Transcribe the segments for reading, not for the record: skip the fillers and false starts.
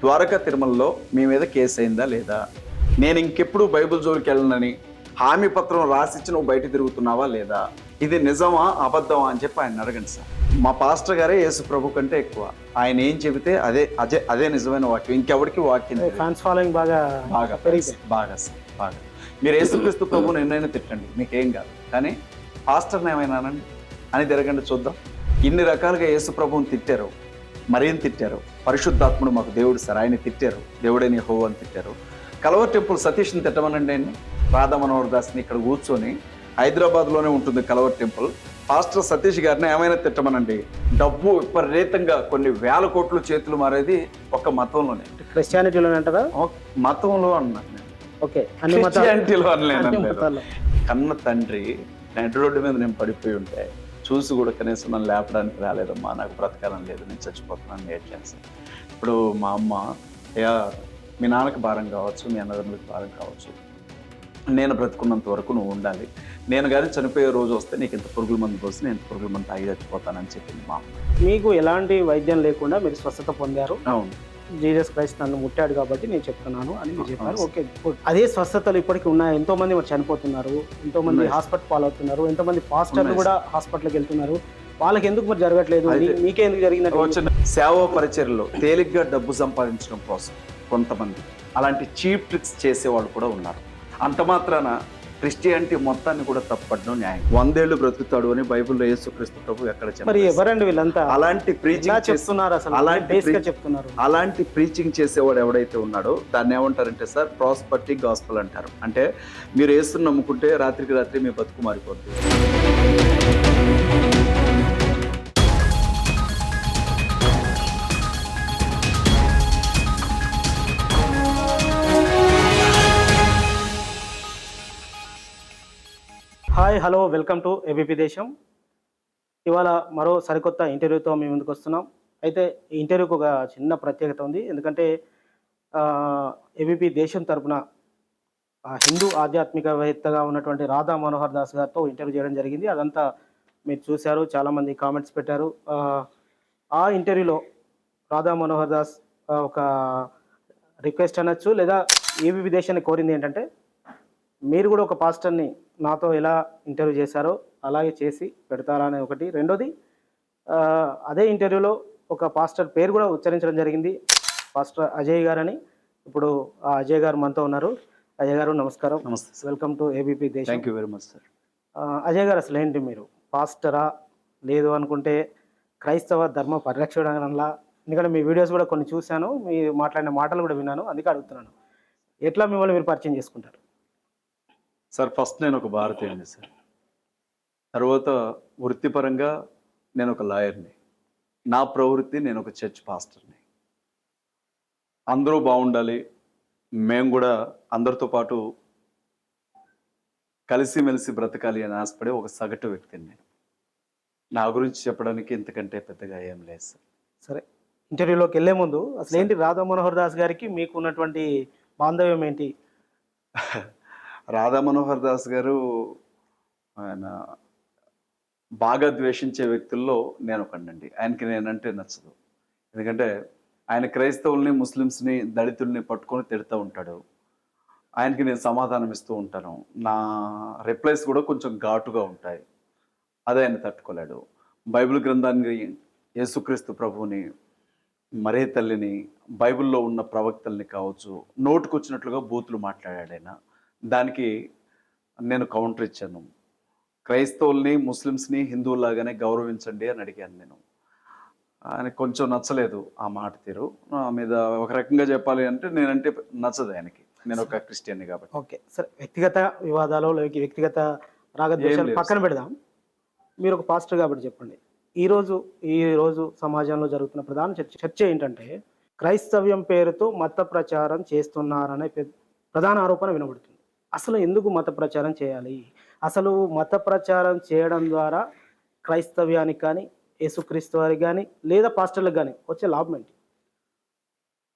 ద్వారకా తిరుమలలో మీ మీద కేసు అయిందా లేదా? నేను ఇంకెప్పుడు బైబిల్ జోలికి వెళ్ళనని హామీ పత్రం రాసిచ్చి నువ్వు బయట తిరుగుతున్నావా లేదా? ఇది నిజమా అబద్ధమా అని చెప్పి ఆయన అడగండి సార్. మా పాస్టర్ గారే యేసు ప్రభు కంటే ఎక్కువ. ఆయన ఏం చెబితే అదే నిజమైన వాక్యం. ఇంకెవరికి వాక్యం ఫ్యాన్స్ ఫాలోయింగ్ బాగా బాగా బాగా సార్ బాగా. మీరు యేసుక్రీస్తు ప్రభుని ఎన్నైనా తిట్టండి, మీకేం కాదు. కానీ పాస్టర్ని ఏమైనానండి అని తిరగండి చూద్దాం. ఇన్ని రకాలుగా యేసు ప్రభువుని తిట్టారు, మరేం తిట్టారు? పరిశుద్ధాత్ముడు మాకు దేవుడు సార్, ఆయన తిట్టారు, దేవుడని యెహోవా అని తిట్టారు. కలవర్ టెంపుల్ సతీష్ని తిట్టమనండి ఆయన్ని, రాధా మనోహర్ దాస్ని. ఇక్కడ కూర్చొని హైదరాబాద్లోనే ఉంటుంది కలవర్ టెంపుల్. పాస్టర్ సతీష్ గారిని ఏమైనా తిట్టమనండి. డబ్బు విపరీతంగా కొన్ని వేల కోట్లు చేతులు మారేది ఒక మతంలోనే. క్రిస్టియానిటీలోనే అంటారా? మతంలో అన్నాను నేను, ఓకే. క్రిస్టియానిటీలో అనలేను. కన్న తండ్రి నడి రోడ్డు మీద నేను పడిపోయి ఉంటే చూసి కూడా కనీసం నన్ను లేపడానికి రాలేదమ్మా, నాకు బ్రతకాలం లేదు, నేను చచ్చిపోతున్నాను ఏడ్చాను సార్. ఇప్పుడు మా అమ్మ, అయ్యా మీ నాన్నకి భారం కావచ్చు, మీ అన్నదమ్ములకి భారం కావచ్చు, నేను బ్రతుకున్నంత వరకు నువ్వు ఉండాలి, నేను కానీ చనిపోయే రోజు వస్తే నీకు ఇంత పురుగుల మందు పోసి నేను పురుగుల మందు తాగి చచ్చిపోతానని చెప్పింది మా అమ్మ. మీకు ఎలాంటి వైద్యం లేకుండా మీరు స్వస్థత పొందారు. అవును, జీసస్ క్రైస్ట్ నన్ను ముట్టాడు కాబట్టి నేను చెప్తున్నాను అని మీరు చెప్పారు. Okay, good. అదే స్వస్థతలు ఇప్పటికీ ఉన్నాయి. ఎంతో మంది మరి చనిపోతున్నారు, ఎంతో మంది హాస్పిటల్ పాలవుతున్నారు, ఎంతో మంది పాస్టర్లు కూడా హాస్పిటల్కి వెళ్తున్నారు. వాళ్ళకి ఎందుకు మరి జరగట్లేదు? మీకే ఎందుకు జరిగిందంటే సేవా పరిచర్యలో తేలిగ్గా డబ్బు సంపాదించడం కోసం కొంతమంది అలాంటి చీప్ ట్రిక్స్ చేసేవాళ్ళు కూడా ఉన్నారు. అంత మాత్రాన క్రిస్టియానిటీ మొత్తాన్ని కూడా తప్పడం న్యాయం. 100 ఏళ్ళు బ్రతుకుతాడు అని బైబిల్లో యేసుక్రీస్తు ప్రభు ఎక్కడ చెప్పారు? మరి ఎవరండి వీళ్ళంతా అలాంటి ప్రీచింగ్ చేస్తున్నారు? అసలు అలాంటి ప్రీచింగ్ చేసేవాడు ఎవడైతే ఉన్నాడో దాన్ని ఏమంటారంటే సార్, ప్రాస్పర్టీ గాస్పల్ అంటారు. అంటే మీరు యేసుని నమ్ముకుంటే రాత్రికి రాత్రి మీ బతుకు మారిపోతుంది. Hi, hello, welcome to ABP దేశం. ఇవాళ మరో సరికొత్త ఇంటర్వ్యూతో మేము ముందుకు వస్తున్నాం. అయితే ఈ ఇంటర్వ్యూకి ఒక చిన్న ప్రత్యేకత ఉంది. ఎందుకంటే ఏబీపీ దేశం తరపున హిందూ ఆధ్యాత్మికవేత్తగా ఉన్నటువంటి రాధా మనోహర్ దాస్ గారితో ఇంటర్వ్యూ చేయడం జరిగింది. అదంతా మీరు చూశారు, చాలామంది కామెంట్స్ పెట్టారు. ఆ ఇంటర్వ్యూలో రాధా మనోహర్ దాస్ ఒక రిక్వెస్ట్ అనొచ్చు, లేదా ఏబీపీ దేశాన్ని కోరింది ఏంటంటే, మీరు కూడా ఒక పాస్టర్ని నాతో ఎలా ఇంటర్వ్యూ చేశారో అలాగే చేసి పెడతారా అనే ఒకటి. రెండోది, అదే ఇంటర్వ్యూలో ఒక పాస్టర్ పేరు కూడా ఉచ్చరించడం జరిగింది, పాస్టర్ అజయ్ గారని. ఇప్పుడు ఆ అజయ్ గారు మనతో ఉన్నారు. అజయ్ గారు నమస్కారం. నమస్తే, వెల్కమ్ టు ఏబీపీ దేశం. Thank you very much sir. Ajay గారు, అసలు ఏంటి మీరు పాస్టరా, లేదు అనుకుంటే క్రైస్తవ ధర్మ పరిరక్షణలా? ఎందుకంటే మీ వీడియోస్ కూడా కొన్ని చూశాను, మీరు మాట్లాడిన మాటలు కూడా విన్నాను, అందుకే అడుగుతున్నాను. ఎట్లా మిమ్మల్ని మీరు పరిచయం చేసుకుంటారు? సార్, ఫస్ట్ నేను ఒక భారతీయుడిని సార్. తర్వాత వృత్తిపరంగా నేను ఒక లాయర్ని. నా ప్రవృత్తి, నేను ఒక చర్చ్ పాస్టర్ని. అందరూ బాగుండాలి, మేము కూడా అందరితో పాటు కలిసిమెలిసి బ్రతకాలి అని ఆశపడే ఒక సగటు వ్యక్తిని నేను. నా గురించి చెప్పడానికి ఇంతకంటే పెద్దగా ఏం లేదు సార్. సరే, ఇంటర్వ్యూలోకి వెళ్ళే ముందు అసలు ఏంటి రాధా మనోహర్ దాస్ గారికి మీకు ఉన్నటువంటి బాంధవ్యం ఏంటి? రాధా మనోహర్ దాస్ గారు ఆయన బాగా ద్వేషించే వ్యక్తుల్లో నేను ఒకనండి. ఆయనకి నేనంటే నచ్చదు. ఎందుకంటే ఆయన క్రైస్తవుల్ని, ముస్లిమ్స్ని, దళితుల్ని పట్టుకొని తిడుతూ ఉంటాడు. ఆయనకి నేను సమాధానం ఇస్తూ ఉంటాను. నా రిప్లైస్ కూడా కొంచెం ఘాటుగా ఉంటాయి. అదే ఆయన తట్టుకోలేడు. బైబిల్ గ్రంథాన్ని, యేసుక్రీస్తు ప్రభువుని, మరే తల్లిని, బైబిల్లో ఉన్న ప్రవక్తల్ని కావచ్చు, నోటుకొచ్చినట్లుగా బూతులు మాట్లాడాడు ఆయన. దానికి నేను కౌంటర్ ఇచ్చాను. క్రైస్తవుల్ని, ముస్లిమ్స్ని హిందువులాగానే గౌరవించండి అని అడిగాను నేను. ఆయనకు కొంచెం నచ్చలేదు ఆ మాట తీరు. నా మీద ఒక రకంగా చెప్పాలి అంటే నేనంటే నచ్చదు ఆయనకి, నేను ఒక క్రిస్టియన్ని కాబట్టి. ఓకే, సరే, వ్యక్తిగత వివాదాలు, వ్యక్తిగత రాగద్వేషాలు పక్కన పెడదాం. మీరు ఒక పాస్టర్ కాబట్టి చెప్పండి, ఈరోజు సమాజంలో జరుగుతున్న ప్రధాన చర్చ ఏంటంటే, క్రైస్తవ్యం పేరుతో మత ప్రచారం చేస్తున్నారనే ప్రధాన ఆరోపణ వినబడుతుంది. అసలు ఎందుకు మత ప్రచారం చేయాలి? అసలు మత ప్రచారం చేయడం ద్వారా క్రైస్తవ్యానికి కానీ, యేసుక్రీస్తు వారికి కానీ, లేదా పాస్టర్లకు కానీ వచ్చే లాభం ఏంటి?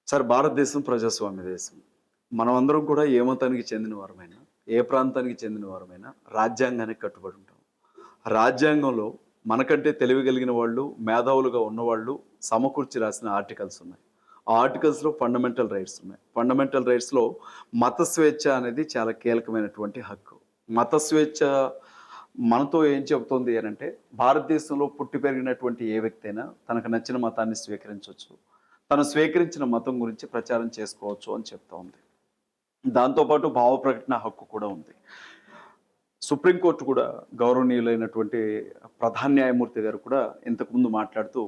సార్, భారతదేశం ప్రజాస్వామ్య దేశం. మనం అందరం కూడా ఏ మతానికి చెందిన వారమైనా, ఏ ప్రాంతానికి చెందిన వారమైనా రాజ్యాంగానికి కట్టుబడి ఉంటాం. రాజ్యాంగంలో మనకంటే తెలివి కలిగిన వాళ్ళు, మేధావులుగా ఉన్నవాళ్ళు సమకూర్చి రాసిన ఆర్టికల్స్ ఉన్నాయి. ఆ ఆర్టికల్స్లో ఫండమెంటల్ రైట్స్ ఉన్నాయి. ఫండమెంటల్ రైట్స్లో మత స్వేచ్ఛ అనేది చాలా కీలకమైనటువంటి హక్కు. మత స్వేచ్ఛ మనతో ఏం చెబుతోంది అని అంటే, భారతదేశంలో పుట్టి పెరిగినటువంటి ఏ వ్యక్తి అయినా తనకు నచ్చిన మతాన్ని స్వీకరించవచ్చు, తను స్వీకరించిన మతం గురించి ప్రచారం చేసుకోవచ్చు అని చెప్తా ఉంది. దాంతోపాటు భావ ప్రకటన హక్కు కూడా ఉంది. సుప్రీంకోర్టు కూడా గౌరవనీయులైనటువంటి ప్రధాన న్యాయమూర్తి గారు కూడా ఇంతకుముందు మాట్లాడుతూ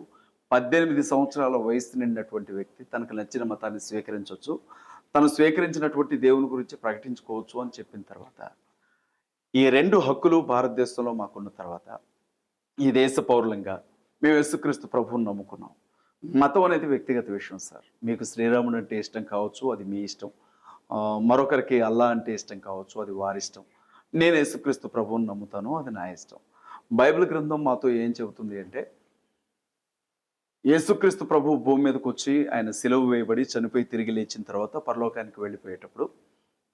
18 సంవత్సరాల వయసు నిండినటువంటి వ్యక్తి తనకు నచ్చిన మతాన్ని స్వీకరించవచ్చు, తను స్వీకరించినటువంటి దేవుని గురించి ప్రకటించుకోవచ్చు అని చెప్పిన తర్వాత, ఈ 2 హక్కులు భారతదేశంలో మాకున్న తర్వాత ఈ దేశ పౌరులంగా మేము యేసుక్రీస్తు ప్రభువుని నమ్ముకున్నాం. మతం అనేది వ్యక్తిగత విషయం సార్. మీకు శ్రీరాముడు అంటే ఇష్టం కావచ్చు, అది మీ ఇష్టం. మరొకరికి అల్లా అంటే ఇష్టం కావచ్చు, అది వారి ఇష్టం. నేను యేసుక్రీస్తు ప్రభువుని నమ్ముతాను, అది నా ఇష్టం. బైబిల్ గ్రంథం మాతో ఏం చెబుతుంది అంటే, యేసుక్రీస్తు ప్రభువు భూమి మీదకి వచ్చి ఆయన సిలువ వేయబడి చనిపోయి తిరిగి లేచిన తర్వాత పరలోకానికి వెళ్ళిపోయేటప్పుడు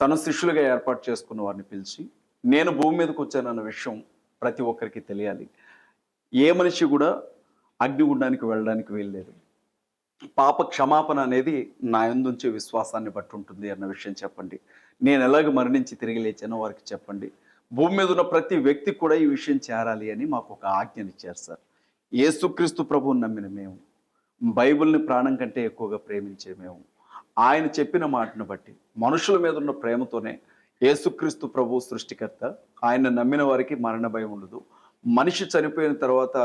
తన శిష్యులుగా ఏర్పాటు చేసుకున్న వారిని పిలిచి, నేను భూమి మీదకి వచ్చానన్న విషయం ప్రతి ఒక్కరికి తెలియాలి. ఏ మనిషి కూడా అగ్నిగుండానికి వెళ్ళడానికి వీల్లేదు. పాప క్షమాపణ అనేది నా యందుంచే విశ్వాసాన్ని బట్టి ఉంటుంది అన్న విషయం చెప్పండి. నేను ఎలాగ మరణించి తిరిగి లేచానో వారికి చెప్పండి. భూమి మీద ఉన్న ప్రతి వ్యక్తికి కూడా ఈ విషయం చేరాలి అని మాకు ఒక ఆజ్ఞనిచ్చారు సార్. యేసుక్రీస్తు ప్రభువుని నమ్మిన మేము, బైబిల్ని ప్రాణం కంటే ఎక్కువగా ప్రేమించే మేము, ఆయన చెప్పిన మాటను బట్టి మనుషుల మీద ఉన్న ప్రేమతోనే యేసుక్రీస్తు ప్రభు సృష్టికర్త, ఆయన నమ్మిన వారికి మరణ భయం ఉండదు. మనిషి చనిపోయిన తర్వాత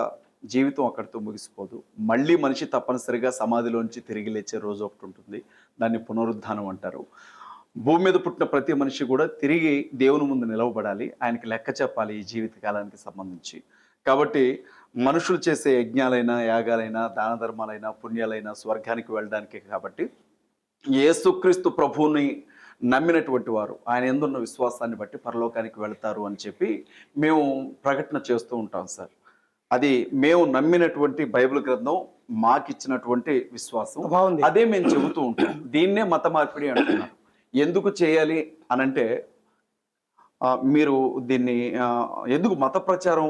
జీవితం అక్కడితో ముగిసిపోదు. మళ్ళీ మనిషి తప్పనిసరిగా సమాధిలోంచి తిరిగి లేచే రోజు ఒకటి ఉంటుంది. దాన్ని పునరుద్ధానం అంటారు. భూమి మీద పుట్టిన ప్రతి మనిషి కూడా తిరిగి దేవుని ముందు నిలవబడాలి, ఆయనకి లెక్క చెప్పాలి ఈ జీవిత కాలానికి సంబంధించి. కాబట్టి మనుషులు చేసే యజ్ఞాలైనా, యాగాలైనా, దాన ధర్మాలైనా, పుణ్యాలైనా స్వర్గానికి వెళ్ళడానికి. కాబట్టి యేసుక్రీస్తు ప్రభువుని నమ్మినటువంటి వారు ఆయన యందున్న విశ్వాసాన్ని బట్టి పరలోకానికి వెళతారు అని చెప్పి మేము ప్రకటన చేస్తూ ఉంటాం సార్. అది మేము నమ్మినటువంటి బైబిల్ గ్రంథం మాకిచ్చినటువంటి విశ్వాసం. అదే మేము చెబుతూ ఉంటాం. దీన్నే మత మార్పిడి అంటున్నారు. ఎందుకు చేయాలి అనంటే, మీరు దీన్ని ఎందుకు మత ప్రచారం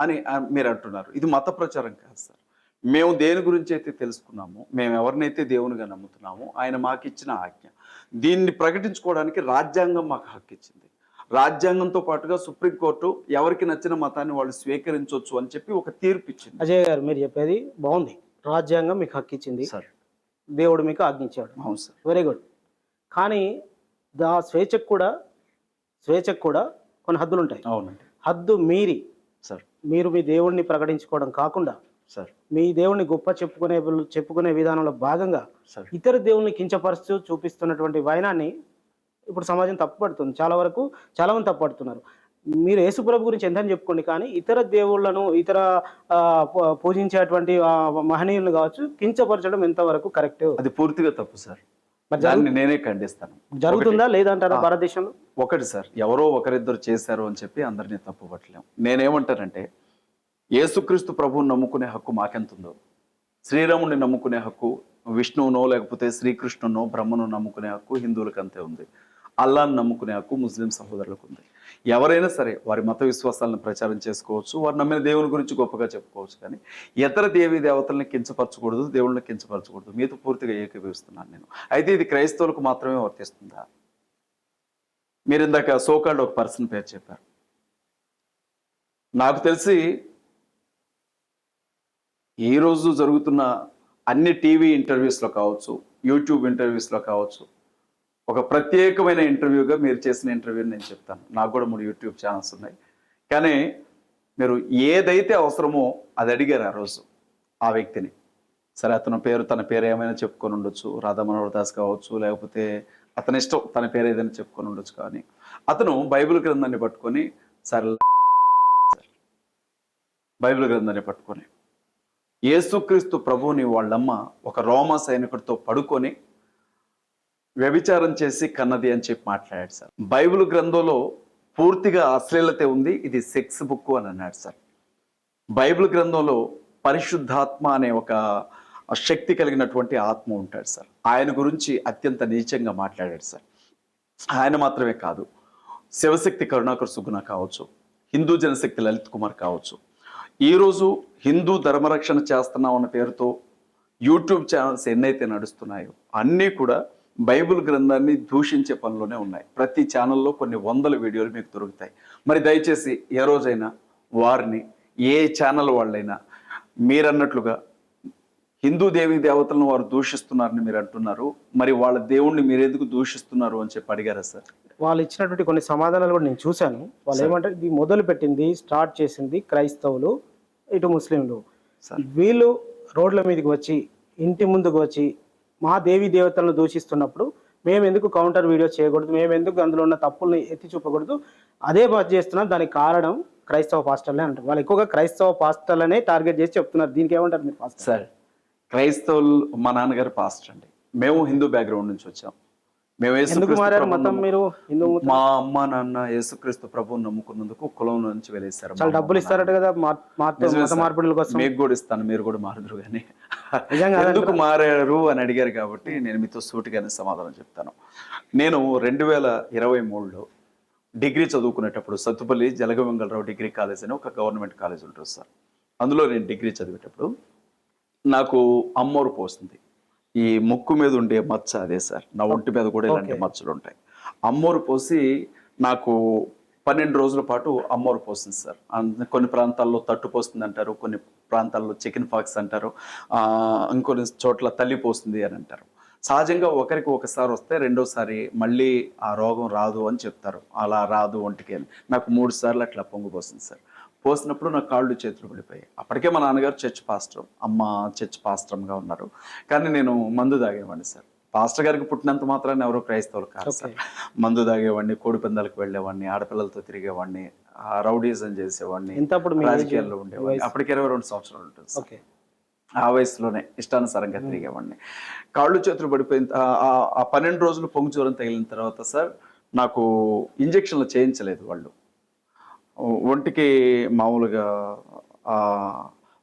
అని మీరు అంటున్నారు. ఇది మత ప్రచారం కాదు సార్. మేము దేని గురించి అయితే తెలుసుకున్నామో, మేము ఎవరినైతే దేవునిగా నమ్ముతున్నామో ఆయన మాకు ఇచ్చిన ఆజ్ఞ, దీన్ని ప్రకటించుకోవడానికి రాజ్యాంగం మాకు హక్కు ఇచ్చింది. రాజ్యాంగంతో పాటుగా సుప్రీంకోర్టు ఎవరికి నచ్చిన మతాన్ని వాళ్ళు స్వీకరించవచ్చు అని చెప్పి ఒక తీర్పు ఇచ్చింది. అజయ్ గారు, మీరు చెప్పేది బాగుంది. రాజ్యాంగం మీకు హక్కు ఇచ్చింది సార్, దేవుడు మీకు ఆజ్ఞించాడు. అవును సార్, వెరీ గుడ్. కానీ స్వేచ్ఛకు కూడా కొన్ని హద్దులు ఉంటాయి. అవునండి. హద్దు మీరి సార్ మీరు మీ దేవుడిని ప్రకటించుకోవడం కాకుండా సార్, మీ దేవుడిని గొప్ప చెప్పుకునే విధానంలో భాగంగా ఇతర దేవుల్ని కించపరుస్తూ చూపిస్తున్నటువంటి వైనాన్ని ఇప్పుడు సమాజం తప్పుపడుతుంది. చాలా మంది తప్పుపడుతున్నారు. మీరు యేసుప్రభు గురించి ఎంత చెప్పుకోండి, కానీ ఇతర దేవుళ్ళను, ఇతర పూజించేటువంటి మహనీయులను కావచ్చు కించపరచడం ఎంతవరకు కరెక్ట్? అది పూర్తిగా తప్పు సార్. దాన్ని నేనే ఖండిస్తాను. జరుగుతుందా లేదంటారా భారతదేశంలో? ఒకటి సార్, ఎవరో ఒకరిద్దరు చేశారు అని చెప్పి అందరినీ తప్పు పట్టలేం. నేనేమంటానంటే, యేసుక్రీస్తు ప్రభువుని నమ్ముకునే హక్కు మాకెంతుందో, శ్రీరాముడిని నమ్ముకునే హక్కు విష్ణువునో లేకపోతే శ్రీకృష్ణునో బ్రహ్మను నమ్ముకునే హక్కు హిందువులకు అంతే ఉంది. అల్లాను నమ్ముకునే హక్కు ముస్లిం సహోదరులకు ఉంది. ఎవరైనా సరే వారి మత విశ్వాసాలను ప్రచారం చేసుకోవచ్చు, వారు నమ్మిన దేవుని గురించి గొప్పగా చెప్పుకోవచ్చు. కానీ ఇతర దేవీ దేవతల్ని కించపరచకూడదు, దేవుళ్ళని కించపరచకూడదు. మీతో పూర్తిగా ఏకీభవిస్తున్నాను నేను. అయితే ఇది క్రైస్తవులకు మాత్రమే వర్తిస్తుందా? మీరు ఇందాక సోకాల్డ్ ఒక పర్సన్ పేరు చెప్పారు. నాకు తెలిసి ఈరోజు జరుగుతున్న అన్ని టీవీ ఇంటర్వ్యూస్లో కావచ్చు, యూట్యూబ్ ఇంటర్వ్యూస్లో కావచ్చు, ఒక ప్రత్యేకమైన ఇంటర్వ్యూగా మీరు చేసిన ఇంటర్వ్యూని నేను చెప్తాను. నాకు కూడా 3 యూట్యూబ్ ఛానల్స్ ఉన్నాయి. కానీ మీరు ఏదైతే అవసరమో అది అడిగారు ఆ రోజు ఆ వ్యక్తిని. సరే, తన పేరు ఏమైనా చెప్పుకొని ఉండొచ్చు, రాధా మనోహర్ దాస్ కావచ్చు, లేకపోతే అతని ఇష్టం తన పేరు ఏదైనా చెప్పుకొని ఉండొచ్చు. కానీ అతను బైబిల్ గ్రంథాన్ని పట్టుకొని, బైబిల్ గ్రంథాన్ని పట్టుకొని యేసుక్రీస్తు ప్రభువుని వాళ్ళమ్మ ఒక రోమా సైనికుడితో పడుకొని వ్యభిచారం చేసి కన్నది అని చెప్పి మాట్లాడాడు సార్. బైబిల్ గ్రంథంలో పూర్తిగా అశ్లీలత ఉంది, ఇది సెక్స్ బుక్ అని అన్నాడు సార్. బైబిల్ గ్రంథంలో పరిశుద్ధాత్మ అనే ఒక శక్తి కలిగినటువంటి ఆత్మ ఉంటాడు సార్. ఆయన గురించి అత్యంత నీచంగా మాట్లాడాడు సార్. ఆయన మాత్రమే కాదు, శివశక్తి కరుణాకర్ సుగుణ కావచ్చు, హిందూ జనశక్తి లలిత్ కుమార్ కావచ్చు, ఈరోజు హిందూ ధర్మరక్షణ చేస్తున్నాం అన్న పేరుతో యూట్యూబ్ ఛానల్స్ ఎన్నైతే నడుస్తున్నాయో అన్నీ కూడా బైబిల్ గ్రంథాన్ని దూషించే పనిలోనే ఉన్నాయి. ప్రతి ఛానల్లో కొన్ని వందల వీడియోలు మీకు దొరుకుతాయి. మరి దయచేసి ఏ రోజైనా వారిని, ఏ ఛానల్ వాళ్ళైనా మీరన్నట్లుగా హిందూ దేవీ దేవతలను వారు దూషిస్తున్నారని మీరు అంటున్నారు, మరి వాళ్ళ దేవుణ్ణి మీరు ఎందుకు దూషిస్తున్నారు అని చెప్పి అడిగారా సార్? వాళ్ళు ఇచ్చినటువంటి కొన్ని సమాధానాలు కూడా నేను చూశాను. వాళ్ళు ఏమంటారు, ఇది మొదలు పెట్టింది, స్టార్ట్ చేసింది క్రైస్తవులు, ఇటు ముస్లింలు. వీళ్ళు రోడ్ల మీదకి వచ్చి, ఇంటి ముందుకు వచ్చి మా దేవీ దేవతలను దూషిస్తున్నప్పుడు మేము ఎందుకు కౌంటర్ వీడియో చేయకూడదు, మేము ఎందుకు అందులో ఉన్న తప్పుల్ని ఎత్తి చూపకూడదు, అదే బాధ చేస్తున్నాం. దానికి కారణం క్రైస్తవ పాస్టర్లే అంటారు. వాళ్ళు ఎక్కువగా క్రైస్తవ పాస్టర్లనే టార్గెట్ చేసి చెప్తున్నారు. దీనికి ఏమంటారు మీరు పాస్టర్? సార్, క్రైస్తవులు మా నాన్నగారు పాస్టర్ అండి. మేము హిందూ బ్యాక్గ్రౌండ్ నుంచి వచ్చాం. మేము ఎందుకు మారారు మతం మీరు? హిందూ మా అమ్మ నాన్న యేసుక్రీస్తు ప్రభువుని నమ్ముకున్నందుకు కులం నుంచి వెలేశారు. చాలా డబ్బులు ఇస్తారట కదా మత మార్పిడుల కోసం. మీకు కూడా ఇస్తాను, మీరు కూడా మారుదురు కానీ ఎందుకు మారారు అని అడిగారు కాబట్టి నేను మీతో సూటిగానే సమాధానం చెప్తాను. నేను 2023లో డిగ్రీ చదువుకునేటప్పుడు సత్తుపల్లి జలగవెంగళరావు డిగ్రీ కాలేజ్ అని ఒక గవర్నమెంట్ కాలేజ్ ఉంటుంది సార్. అందులో నేను డిగ్రీ చదివేటప్పుడు నాకు అమ్మోరు పోస్తుంది. ఈ ముక్కు మీద ఉండే మచ్చ అదే సార్, నా ఒంటి మీద కూడా ఇలాంటి మచ్చలు ఉంటాయి. అమ్మోరు పోసి నాకు 12 రోజుల పాటు అమ్మోరు పోస్తుంది సార్. కొన్ని ప్రాంతాల్లో తట్టు పోస్తుంది అంటారు, కొన్ని ప్రాంతాల్లో చికెన్ పాక్స్ అంటారు, ఇంకొన్ని చోట్ల తల్లి పోస్తుంది అని అంటారు. సహజంగా ఒకరికి ఒకసారి వస్తే రెండోసారి మళ్ళీ ఆ రోగం రాదు అని చెప్తారు. అలా రాదు ఒంటికి అని. నాకు 3 సార్లు అట్లా పొంగిపోతుంది సార్. పోసినప్పుడు నా కాళ్ళు చేతులు పడిపోయాయి. అప్పటికే మా నాన్నగారు చర్చ్ పాస్టర్, అమ్మ చర్చ్ పాస్టర్గా ఉన్నారు. కానీ నేను మందు తాగేవాడిని సార్. పాస్టర్ గారికి పుట్టినంత మాత్రాన్ని ఎవరో క్రైస్తవులు కాదు సార్. మందు తాగేవాడిని, కోడి పందాలకు వెళ్ళేవాడిని, ఆడపిల్లలతో తిరిగేవాడిని, రౌడీజం చేసేవాడిని, రాజకీయాల్లో ఉండేవాడిని. అప్పటికి 22 సంవత్సరాలు ఉంటుంది సార్. ఆ వయసులోనే ఇష్టానుసారంగా తిరిగేవాడిని. కాళ్ళు చేతులు పడిపోయిన ఆ 12 రోజులు పొంగు జ్వరం తగిలిన తర్వాత సార్ నాకు ఇంజక్షన్లు చేయించలేదు వాళ్ళు. ఒంటికి మామూలుగా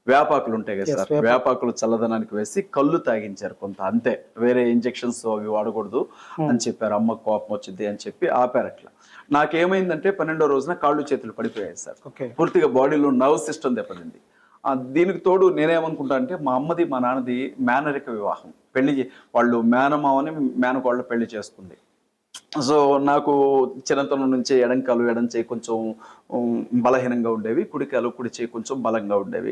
వేపాకులు ఉంటాయి కదా సార్, వేపాకులు చల్లదనానికి వేసి కళ్ళు తాగించారు కొంత, అంతే. వేరే ఇంజక్షన్స్ అవి వాడకూడదు అని చెప్పారు. అమ్మకు కోపం వచ్చింది అని చెప్పి ఆపారు. అట్లా నాకేమైందంటే 12వ రోజున కాళ్ళు చేతులు పడిపోయాయి సార్. పూర్తిగా బాడీలో నర్వ్ సిస్టమ్ దెబ్బతింది. దీనికి తోడు నేనేమనుకుంటా అంటే మా అమ్మది మా నాన్నది మేనరిక వివాహం. వాళ్ళు మేనమావని మేనకోళ్ళ పెళ్లి చేసుకుంది. సో నాకు చిన్నతనం నుంచి ఎడంకాలు ఎడం చేయి కొంచెం బలహీనంగా ఉండేవి, కుడికాలు కుడి చేయి కొంచెం బలంగా ఉండేవి.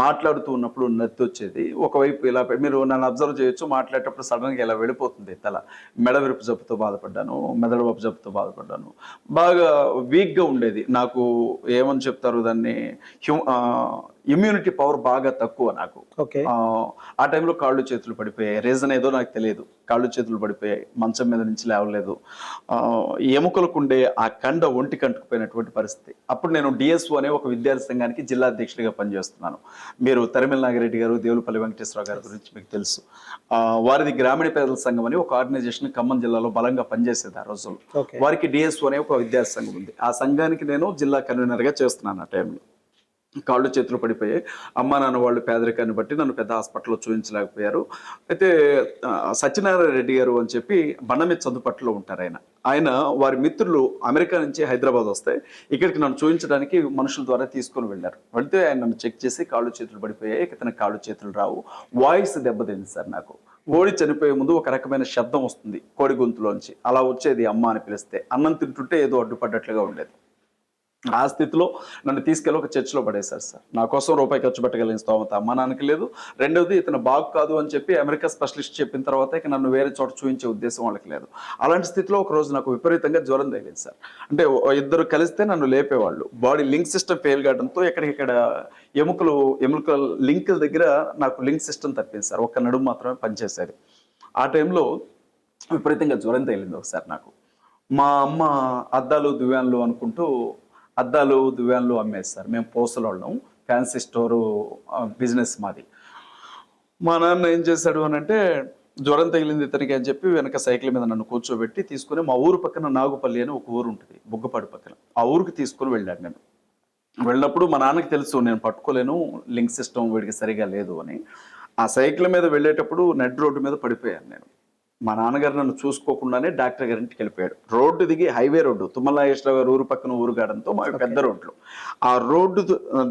మాట్లాడుతూ ఉన్నప్పుడు నత్తి వచ్చేది. ఒకవైపు ఇలా మీరు నన్ను అబ్జర్వ్ చేయొచ్చు, మాట్లాడేటప్పుడు సడన్గా ఇలా వెళ్ళిపోతుంది తల. మెడ విరుపు జబ్బుతో బాధపడ్డాను, మెదడు వప్పు జబ్బుతో బాధపడ్డాను. బాగా వీక్గా ఉండేది. నాకు ఏమని చెప్తారు దాన్ని, ఇమ్యూనిటీ పవర్ బాగా తక్కువ నాకు. ఆ టైంలో కాళ్ళు చేతులు పడిపోయాయి. రీజన్ ఏదో నాకు తెలియదు, కాళ్ళు చేతులు పడిపోయాయి. మంచం మీద నుంచి లేవలేదు. ఎముకలకు ఉండే ఆ కండ ఒంటి కంటుకుపోయినటువంటి పరిస్థితి. అప్పుడు నేను డిఎస్ఓ అనే ఒక విద్యార్థి సంఘానికి జిల్లా అధ్యక్షుడిగా పనిచేస్తున్నాను. మీరు తరిమిల నాగిరెడ్డి గారు, దేవులపల్లి వెంకటేశ్వరరావు గారి గురించి మీకు తెలుసు. వారిది గ్రామీణ పేదల సంఘం అని ఒక ఆర్గనైజేషన్ ఖమ్మం జిల్లాలో బలంగా పనిచేసేది ఆ రోజుల్లో. వారికి డిఎస్ఓ అనే ఒక విద్యార్థి సంఘం ఉంది. ఆ సంఘానికి నేను జిల్లా కన్వీనర్గా చేస్తున్నాను. ఆ టైంలో కాళ్ళు చేతులు పడిపోయాయి. అమ్మ నాన్న వాళ్ళు పేదరికాన్ని బట్టి నన్ను పెద్ద హాస్పిటల్లో చూపించలేకపోయారు. అయితే సత్యనారాయణ రెడ్డి గారు అని చెప్పి బండమీద చదువుపట్టులో ఉంటారు. ఆయన వారి మిత్రులు అమెరికా నుంచి హైదరాబాద్ వస్తే ఇక్కడికి నన్ను చూపించడానికి మనుషుల ద్వారా తీసుకొని వెళ్ళారు. వెళ్తే ఆయన నన్ను చెక్ చేసి కాళ్ళు చేతులు పడిపోయాయి, ఇతనికి కాళ్ళు చేతులు రావు, వాయిస్ దెబ్బతింది సార్. నాకు కోడి చనిపోయే ముందు ఒక రకమైన శబ్దం వస్తుంది కోడి గొంతులోంచి, అలా వచ్చేది అమ్మ అని పిలిస్తే. అన్నం తింటుంటే ఏదో అడ్డుపడ్డట్లుగా ఉండేది. ఆ స్థితిలో నన్ను తీసుకెళ్ళి ఒక చర్చిలో పడేశారు సార్. నా కోసం రూపాయి ఖర్చు పెట్టగలిగిన స్తోమత అమ్మ నాన్నకి లేదు. రెండవది ఇతను బాగు కాదు అని చెప్పి అమెరికా స్పెషలిస్ట్ చెప్పిన తర్వాత ఇక నన్ను వేరే చోట చూపించే ఉద్దేశం వాళ్ళకి లేదు. అలాంటి స్థితిలో ఒక రోజు నాకు విపరీతంగా జ్వరం తగిలింది సార్. అంటే ఇద్దరు కలిస్తే నన్ను లేపేవాళ్ళు. బాడీ లింక్ సిస్టమ్ ఫెయిల్ కావడంతో ఎక్కడికక్కడ ఎముకల లింకుల దగ్గర నాకు లింక్ సిస్టమ్ తప్పింది సార్. ఒక్క నడుము మాత్రమే పనిచేసేది. ఆ టైంలో విపరీతంగా జ్వరం తగిలింది ఒకసారి నాకు. మా అమ్మ అద్దాలు దువ్యాన్లు అనుకుంటూ అద్దాలు దువ్యాన్లు అమ్మేస్తారు. మేము పోసలోళ్ళం, ఫ్యాన్సీ స్టోరు బిజినెస్ మాది. మా నాన్న ఏం చేశాడు అని అంటే, జ్వరం తగిలింది ఇతనికి అని చెప్పి వెనక సైకిల్ మీద నన్ను కూర్చోబెట్టి తీసుకుని మా ఊరు పక్కన నాగుపల్లి అని ఒక ఊరు ఉంటుంది బుగ్గపాడు పక్కన, ఆ ఊరికి తీసుకుని వెళ్ళాడు. నేను వెళ్ళినప్పుడు మా నాన్నకి తెలుసు నేను పట్టుకోలేను, లింక్ సిస్టమ్ వీడికి సరిగా లేదు అని. ఆ సైకిల్ మీద వెళ్ళేటప్పుడు నడి రోడ్డు మీద పడిపోయాను నేను. మా నాన్నగారు నన్ను చూసుకోకుండానే డాక్టర్ గారింటికి వెళ్ళిపోయాడు. రోడ్డు దిగి హైవే రోడ్డు తుమ్మల నాగేశ్వరరావు గారు ఊరు పక్కన ఊరుగాడంతో మా పెద్ద రోడ్లు. ఆ రోడ్డు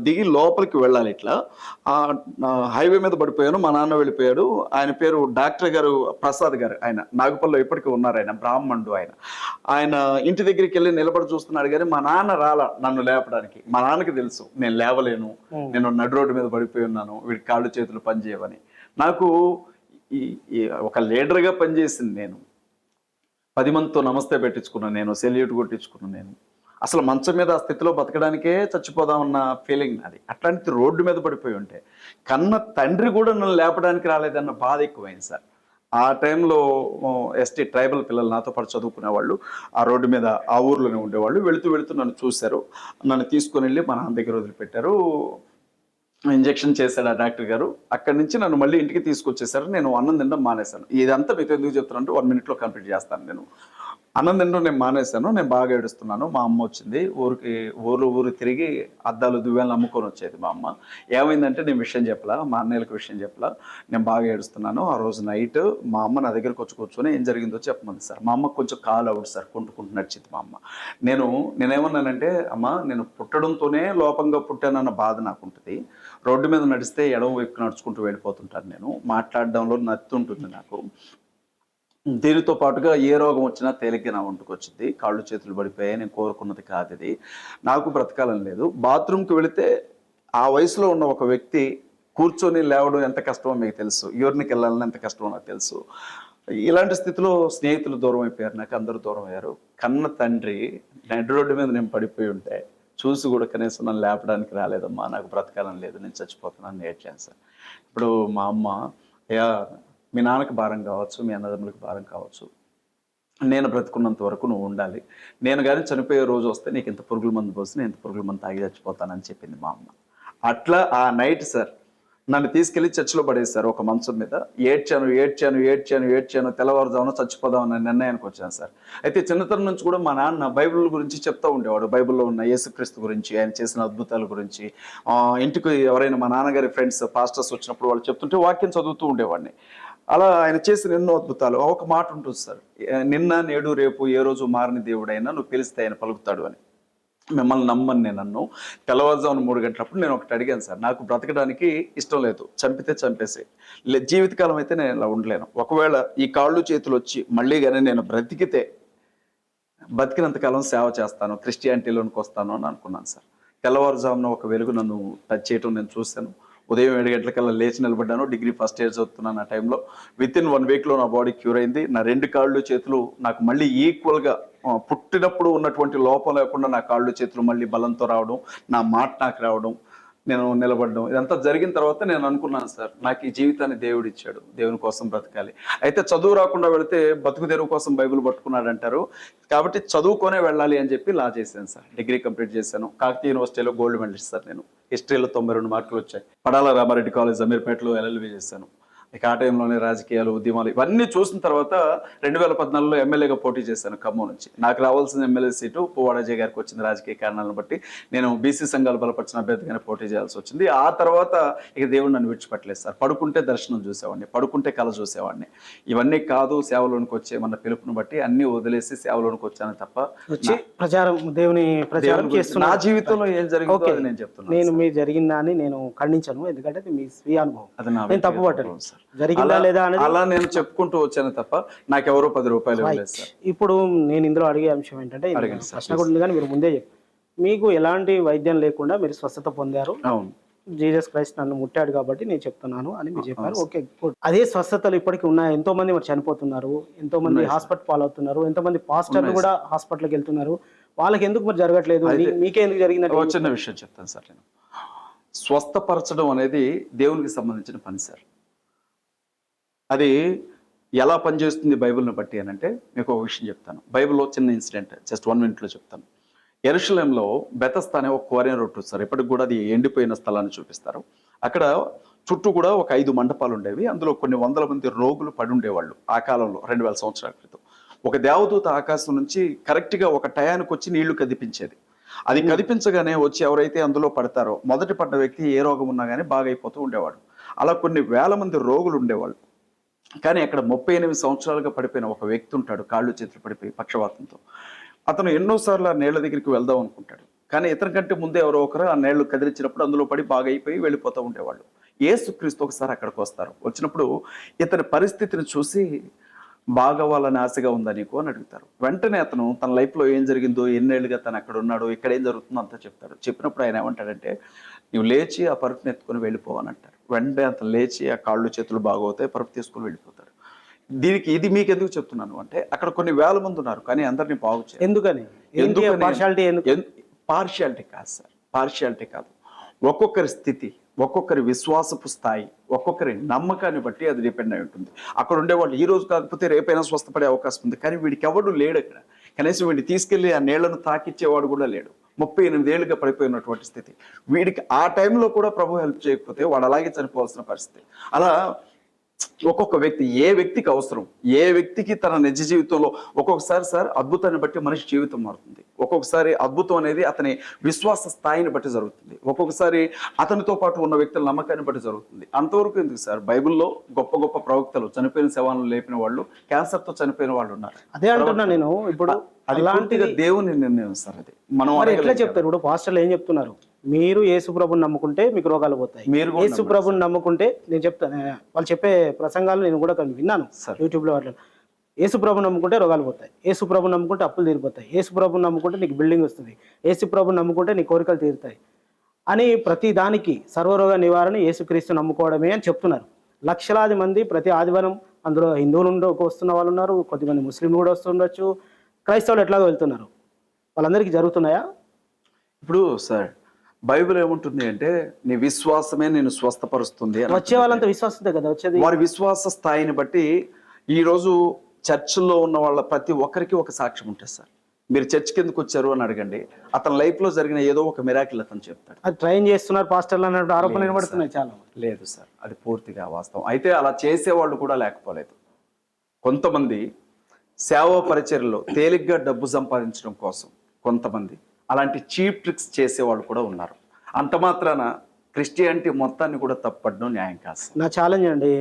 దిగి లోపలికి వెళ్ళాలి ఇట్లా. ఆ హైవే మీద పడిపోయాను. మా నాన్న వెళ్ళిపోయాడు. ఆయన పేరు డాక్టర్ గారు ప్రసాద్ గారు. ఆయన నాగపల్లిలో ఇప్పటికీ ఉన్నారు. ఆయన బ్రాహ్మణుడు. ఆయన ఇంటి దగ్గరికి వెళ్ళి నిలబడి చూస్తున్నాడు కానీ మా నాన్న రాలా నన్ను లేపడానికి. మా నాన్నకి తెలుసు నేను లేవలేను, నేను నడు రోడ్డు మీద పడిపోయి ఉన్నాను, వీడి కాళ్ళు చేతులు పనిచేయవని. నాకు ఈ ఒక లీడర్గా పనిచేసింది నేను. 10 మందితో నమస్తే పెట్టించుకున్నాను నేను, సెల్యూట్ కొట్టించుకున్నాను నేను. అసలు మంచం మీద ఆ స్థితిలో బతకడానికే చచ్చిపోదామన్న ఫీలింగ్ నాది. అట్లాంటి రోడ్డు మీద పడిపోయి ఉంటే కన్న తండ్రి కూడా నన్ను లేపడానికి రాలేదన్న బాధ ఎక్కువైంది సార్. ఆ టైంలో ఎస్టీ ట్రైబల్ పిల్లలు నాతో పాటు చదువుకునే వాళ్ళు ఆ రోడ్డు మీద ఆ ఊర్లోనే ఉండేవాళ్ళు. వెళుతూ నన్ను చూశారు. నన్ను తీసుకుని వెళ్ళి మా నాన్న దగ్గర వదిలిపెట్టారు. ఇంజెక్షన్ చేశాడు ఆ డాక్టర్ గారు. అక్కడి నుంచి నన్ను మళ్ళీ ఇంటికి తీసుకొచ్చేసారు. నేను అన్నం తినడం మానేశాను. ఇదంతా మీతో ఎందుకు చెప్తున్నా అంటే 1 minute కంప్లీట్ చేస్తాను. నేను అన్నం తినడం నేను మానేశాను. నేను బాగా ఏడుస్తున్నాను. మా అమ్మ వచ్చింది. ఊరు తిరిగి అద్దాలు దువ్వాలను అమ్ముకొని వచ్చేది మా అమ్మ. ఏమైందంటే నేను విషయం చెప్పలా, మా అన్నయ్యలకు విషయం చెప్పలా. నేను బాగా ఏడుస్తున్నాను. ఆ రోజు నైట్ మా అమ్మ నా దగ్గరకు వచ్చి కూర్చొని ఏం జరిగిందో చెప్పమంది సార్. మా అమ్మకు కొంచెం కాలు అవుడు సార్, కుంటుకుంటూ నడిచింది మా అమ్మ. నేనేమన్నానంటే, అమ్మ నేను పుట్టడంతోనే లోపంగా పుట్టానన్న బాధ నాకు ఉంటుంది. రోడ్డు మీద నడిస్తే ఎడమ వైపు నడుచుకుంటూ వెళ్ళిపోతుంటాను నేను. మాట్లాడడంలో నత్తి ఉంటుంది నాకు. దీనితో పాటుగా ఏ రోగం వచ్చినా తేలిగ్గా నా ఒంటికి వచ్చింది. కాళ్ళు చేతులు పడిపోయాయి. నేను కోరుకున్నది కాదు ఇది. నాకు బ్రతకాలని లేదు. బాత్రూమ్కి వెళితే ఆ వయసులో ఉన్న ఒక వ్యక్తి కూర్చొని లేవడం ఎంత కష్టమో మీకు తెలుసు. యూరిన్కి వెళ్ళాలని ఎంత కష్టమో నాకు తెలుసు. ఇలాంటి స్థితిలో స్నేహితులు దూరం అయిపోయారు నాకు, అందరూ దూరం అయ్యారు. కన్న తండ్రి నడి రోడ్డు మీద నేను పడిపోయి ఉంటే చూసి కూడా కనీసం నన్ను లేపడానికి రాలేదమ్మా, నాకు బ్రతకాలని లేదు, నేను చచ్చిపోతున్నాను ఏడ్చాను సార్. ఇప్పుడు మా అమ్మ, అయ్యా మీ నాన్నకి భారం కావచ్చు, మీ అన్నదమ్ములకు భారం కావచ్చు, నేను బ్రతుకున్నంత వరకు నువ్వు ఉండాలి. నేను కానీ చనిపోయే రోజు వస్తే నీకు ఇంత పురుగుల మందు పోసి నేను ఇంత పురుగుల మందు తాగి చచ్చిపోతానని చెప్పింది మా అమ్మ. అట్లా ఆ నైట్ సార్ నన్ను తీసుకెళ్లి చర్చిలో పడేశారు ఒక మంచం మీద. ఏడ్చాను. తెల్లవారుజామున చచ్చిపోదామన్న నిర్ణయానికి వచ్చాను సార్. అయితే చిన్నతనం నుంచి కూడా మా నాన్న బైబిల్ గురించి చెప్తూ ఉండేవాడు. బైబిల్లో ఉన్న యేసుక్రీస్తు గురించి, ఆయన చేసిన అద్భుతాల గురించి. ఇంటికి ఎవరైనా మా నాన్నగారి ఫ్రెండ్స్ పాస్టర్స్ వచ్చినప్పుడు వాళ్ళు చెప్తుంటే వాక్యం చదువుతూ ఉండేవాడిని. అలా ఆయన చేసిన ఎన్నో అద్భుతాలు. ఒక మాట ఉంటుంది సార్, నిన్న నేడు రేపు ఏ రోజు మారని దేవుడైనా నువ్వు పిలిస్తే ఆయన పలుకుతాడు అని. మిమ్మల్ని నమ్మని నేను తెల్లవారుజామున 3 గంటలప్పుడు నేను ఒకటి అడిగాను సార్, నాకు బ్రతకడానికి ఇష్టం లేదు, చంపితే చంపేసి జీవితకాలం అయితే నేను ఇలా ఉండలేను. ఒకవేళ ఈ కాళ్ళు చేతులు వచ్చి మళ్ళీ కానీ నేను బతికినంతకాలం సేవ చేస్తాను, క్రిస్టియానిటీలోనికి వస్తాను అని అనుకున్నాను సార్. తెల్లవారుజామున ఒక వెలుగు నన్ను టచ్ చేయటం నేను చూశాను. ఉదయం 7 గంటలకల్లా లేచి నిలబడ్డాను. డిగ్రీ ఫస్ట్ ఇయర్ చదువుతున్నాను ఆ టైంలో. వితిన్ 1 వీక్లో నా బాడీ క్యూర్ అయింది. నా 2 కాళ్ళు చేతులు నాకు మళ్ళీ ఈక్వల్గా పుట్టినప్పుడు ఉన్నటువంటి లోపం లేకుండా నా కాళ్ళు చేతులు మళ్ళీ బలంతో రావడం, నా మాట నాకు రావడం, నేను నిలబడడం, ఇదంతా జరిగిన తర్వాత నేను అనుకున్నాను సార్, నాకు ఈ జీవితాన్ని దేవుడు ఇచ్చాడు, దేవుని కోసం బ్రతకాలి. అయితే చదువు రాకుండా వెళితే బతుకు తెరువు కోసం బైబిల్ పట్టుకున్నాడు అంటారు, కాబట్టి చదువుకొనే వెళ్ళాలి అని చెప్పి లా చేశాను సార్. డిగ్రీ కంప్లీట్ చేశాను. కాకతీయ యూనివర్సిటీలో గోల్డ్ మెడలిస్ట్ సార్ నేను. హిస్టరీలో 92 మార్కులు వచ్చాయి. పడాల రామారెడ్డి కాలేజ్ అమీర్పేటలో LLB చేశాను. ఇక ఆ టైంలోనే రాజకీయాలు, ఉద్యమాలు ఇవన్నీ చూసిన తర్వాత 2014లో ఎమ్మెల్యేగా పోటీ చేశాను ఖమ్మం నుంచి. నాకు రావాల్సిన ఎమ్మెల్యే సీటు పువ్వాడ అజయ్ గారికి వచ్చింది. రాజకీయ కారణాలను బట్టి నేను బీసీ సంఘాలు బలపరిచిన అభ్యర్థిగానే పోటీ చేయాల్సి వచ్చింది. ఆ తర్వాత ఇక దేవుడు నన్ను విడిచిపెట్టలేదు సార్. పడుకుంటే దర్శనం చూసేవాడిని, పడుకుంటే కళ చూసేవాడిని. ఇవన్నీ కాదు, సేవలోనికి వచ్చేమన్న పిలుపుని బట్టి అన్ని వదిలేసి సేవలోనికి వచ్చాను తప్ప దేవుని ప్రచారం చేస్తున్నా. నా జీవితంలో ఏం జరిగిందో అది నేను చెప్తున్నాను. నేను మీ జరిగిందని నేను ఖండించను, ఎందుకంటే అది మీ స్వీయ అనుభవం. అది నేను తప్పు పట్టను సార్. జరిగిందా లేదా అనేది అలా నేను చెప్పుకుంటూ వచ్చాను తప్ప నాకెవరో 10 రూపాయలు ఇవ్వలేదు సార్. ఇప్పుడు నేను ఇందులో అడిగే అంశం ఏంటంటే, ప్రశ్న కూడా ఉంది కానీ మీరు ముందే చెప్పారు, మీకు ఎలాంటి వైద్యం లేకుండా మీరు స్వస్థత పొందారు. అవును, జీసస్ క్రైస్ట్ నన్ను ముట్టాడు కాబట్టి నేను చెప్తున్నాను అని మీరు చెప్పారు. Okay, good. అదే స్వస్థతలు ఇప్పటికీ ఉన్నాయి. ఎంతో మంది మరి చనిపోతున్నారు, ఎంతో మంది హాస్పిటల్ పాలవుతున్నారు, ఎంతో మంది పాస్టర్లు కూడా హాస్పిటల్కి వెళ్తున్నారు. వాళ్ళకి ఎందుకు మరి జరగట్లేదు, మీకే ఎందుకు జరిగిందంటే చిన్న విషయం చెప్తాను సార్. నేను స్వస్థపరచడం అనేది దేవునికి సంబంధించిన పని సార్. అది ఎలా పనిచేస్తుంది బైబిల్ని బట్టి అని అంటే మీకు ఒక విషయం చెప్తాను. బైబిల్లో చిన్న ఇన్సిడెంట్, జస్ట్ 1 minute చెప్తాను. యెరూషలేంలో బెతస్తా అనే ఒక క్వారియన్ రొట్టు సార్. ఇప్పటికి కూడా అది ఎండిపోయిన స్థలాన్ని చూపిస్తారు. అక్కడ చుట్టూ కూడా ఒక 5 మండపాలు ఉండేవి. అందులో కొన్ని వందల మంది రోగులు పడి ఉండేవాళ్ళు ఆ కాలంలో, 2000 సంవత్సరాల క్రితం. ఒక దేవదూత ఆకాశం నుంచి కరెక్ట్గా ఒక టయానికి వచ్చి నీళ్లు కదిపించేది. అది కదిపించగానే వచ్చి ఎవరైతే అందులో పడతారో మొదటి పడ్డ వ్యక్తి ఏ రోగం ఉన్నా కానీ బాగైపోతూ ఉండేవాడు. అలా కొన్ని వేల మంది రోగులు ఉండేవాళ్ళు. కానీ అక్కడ 38 సంవత్సరాలుగా పడిపోయిన ఒక వ్యక్తి ఉంటాడు, కాళ్ళు చేతులు పడిపోయి పక్షవాతంతో. అతను ఎన్నోసార్లు ఆ నీళ్ల దగ్గరికి వెళ్దాం అనుకుంటాడు, కానీ ఇతని కంటే ముందే ఎవరో ఒకరు ఆ నీళ్లు కదిలించినప్పుడు అందులో పడి బాగా అయిపోయి వెళ్ళిపోతూ ఉండేవాళ్ళు. యేసుక్రీస్తు ఒకసారి అక్కడికి వస్తారు. వచ్చినప్పుడు ఇతని పరిస్థితిని చూసి బాగా వాళ్ళని ఆశగా ఉందా నీకు అని అడుగుతారు. వెంటనే అతను తన లైఫ్లో ఏం జరిగిందో, ఎన్నేళ్ళుగా తను అక్కడ ఉన్నాడు, ఇక్కడ ఏం జరుగుతుందో అంతా చెప్తాడు. చెప్పినప్పుడు ఆయన ఏమంటాడంటే, నువ్వు లేచి ఆ పరుపుని ఎత్తుకొని వెళ్ళిపోవని అంటారు. వెంటనే అతను లేచి ఆ కాళ్ళు చేతులు బాగవుతాయి, పరుపు తీసుకొని వెళ్ళిపోతాడు. ఇది మీకు ఎందుకు చెప్తున్నాను అంటే, అక్కడ కొన్ని వేల మంది ఉన్నారు, కానీ అందరినీ బాగు చేయాలి. ఎందుకని పార్షాలిటీ పార్షియాలిటీ కాదు సార్, పార్షియాలిటీ కాదు. ఒక్కొక్కరి స్థితి, ఒక్కొక్కరి విశ్వాసపు స్థాయి, ఒక్కొక్కరి నమ్మకాన్ని బట్టి అది డిపెండ్ అయి ఉంటుంది. అక్కడ ఉండేవాళ్ళు ఈ రోజు కాకపోతే రేపైనా స్వస్థపడే అవకాశం ఉంది, కానీ వీడికి ఎవడు లేడు అక్కడ. కనీసం వీడిని తీసుకెళ్లి ఆ నీళ్లను తాకిచ్చేవాడు కూడా లేడు. 38 ఏళ్ళుగా పడిపోయినటువంటి స్థితి. వీడికి ఆ టైంలో కూడా ప్రభు హెల్ప్ చేయకపోతే వాడు అలాగే చనిపోవాల్సిన పరిస్థితి. అలా ఒక్కొక్క వ్యక్తి, ఏ వ్యక్తికి అవసరం, ఏ వ్యక్తికి తన నిజ జీవితంలో ఒక్కొక్కసారి సార్ అద్భుతాన్ని బట్టి మనిషి జీవితం మారుతుంది. ఒక్కొక్కసారి అద్భుతం అనేది అతని విశ్వాస స్థాయిని బట్టి జరుగుతుంది. ఒక్కొక్కసారి అతనితో పాటు ఉన్న వ్యక్తుల నమ్మకాన్ని బట్టి జరుగుతుంది. అంతవరకు ఎందుకు సార్, బైబిల్లో గొప్ప గొప్ప ప్రవక్తలు, చనిపోయిన శవాలను లేపిన వాళ్ళు, క్యాన్సర్తో చనిపోయిన వాళ్ళు ఉన్నారు. అదే అంటున్నా నేను. ఇప్పుడు అలాంటిగా దేవుని నిర్ణయం సార్ అది. మనం ఎట్లా చెప్తారు? ఇప్పుడు పాస్టర్లు ఏం చెప్తున్నారు? మీరు యేసు ప్రభుని నమ్ముకుంటే మీకు రోగాలు పోతాయి, యేసు ప్రభుని నమ్ముకుంటే, నేను చెప్తాను, వాళ్ళు చెప్పే ప్రసంగాలు నేను కూడా విన్నాను యూట్యూబ్లో. వాటిలో యేసు ప్రభుని నమ్ముకుంటే రోగాలు పోతాయి, యేసు ప్రభుని నమ్ముకుంటే అప్పులు తీరిపోతాయి, యేసు ప్రభుని నమ్ముకుంటే నీకు బిల్డింగ్ వస్తుంది, యేసు ప్రభుని నమ్ముకుంటే నీ కోరికలు తీరుతాయి అని ప్రతి దానికి సర్వరోగ నివారణ యేసుక్రీస్తు నమ్ముకోవడమే అని చెప్తున్నారు. లక్షలాది మంది ప్రతి ఆదివారం, అందులో హిందువులు వస్తున్న వాళ్ళు ఉన్నారు, కొద్దిమంది ముస్లింలు కూడా వస్తుండొచ్చు, క్రైస్తవులు ఎట్లాగో వెళ్తున్నారు. వాళ్ళందరికీ జరుగుతున్నాయా? ఇప్పుడు సార్ బైబిల్ ఏముంటుంది అంటే, నీ విశ్వాసమే నేను స్వస్థపరుస్తుంది. వచ్చే వాళ్ళంతా విశ్వాసంతో కదా వచ్చేది. వారి విశ్వాస స్థాయిని బట్టి ఈ రోజు చర్చిల్లో ఉన్న వాళ్ళ ప్రతి ఒక్కరికి ఒక సాక్ష్యం ఉంటుంది సార్. మీరు చర్చికి ఎందుకు వచ్చారు అని అడగండి, అతని లైఫ్ లో జరిగిన ఏదో ఒక మిరాకిల్ అతను చెప్తాడు. అది ట్రైన్ చేస్తున్నారు పాస్టర్లు అన్నట్టు ఆరోపణలు వినబడుతున్నాయి చాలా. లేదు సార్, అది పూర్తిగా వాస్తవం. అయితే అలా చేసేవాళ్ళు కూడా లేకపోలేదు. కొంతమంది సేవా పరిచర్యలో తేలిగ్గా డబ్బు సంపాదించడం కోసం కొంతమంది అలాంటి చీప్ ట్రిక్స్ చేసేవాళ్ళు కూడా ఉన్నారు. అంత మాత్రాన క్రిస్టియానిటీ మొత్తాన్ని కూడా తప్పడం న్యాయం కాదు. నా ఛాలెంజ్ అండి,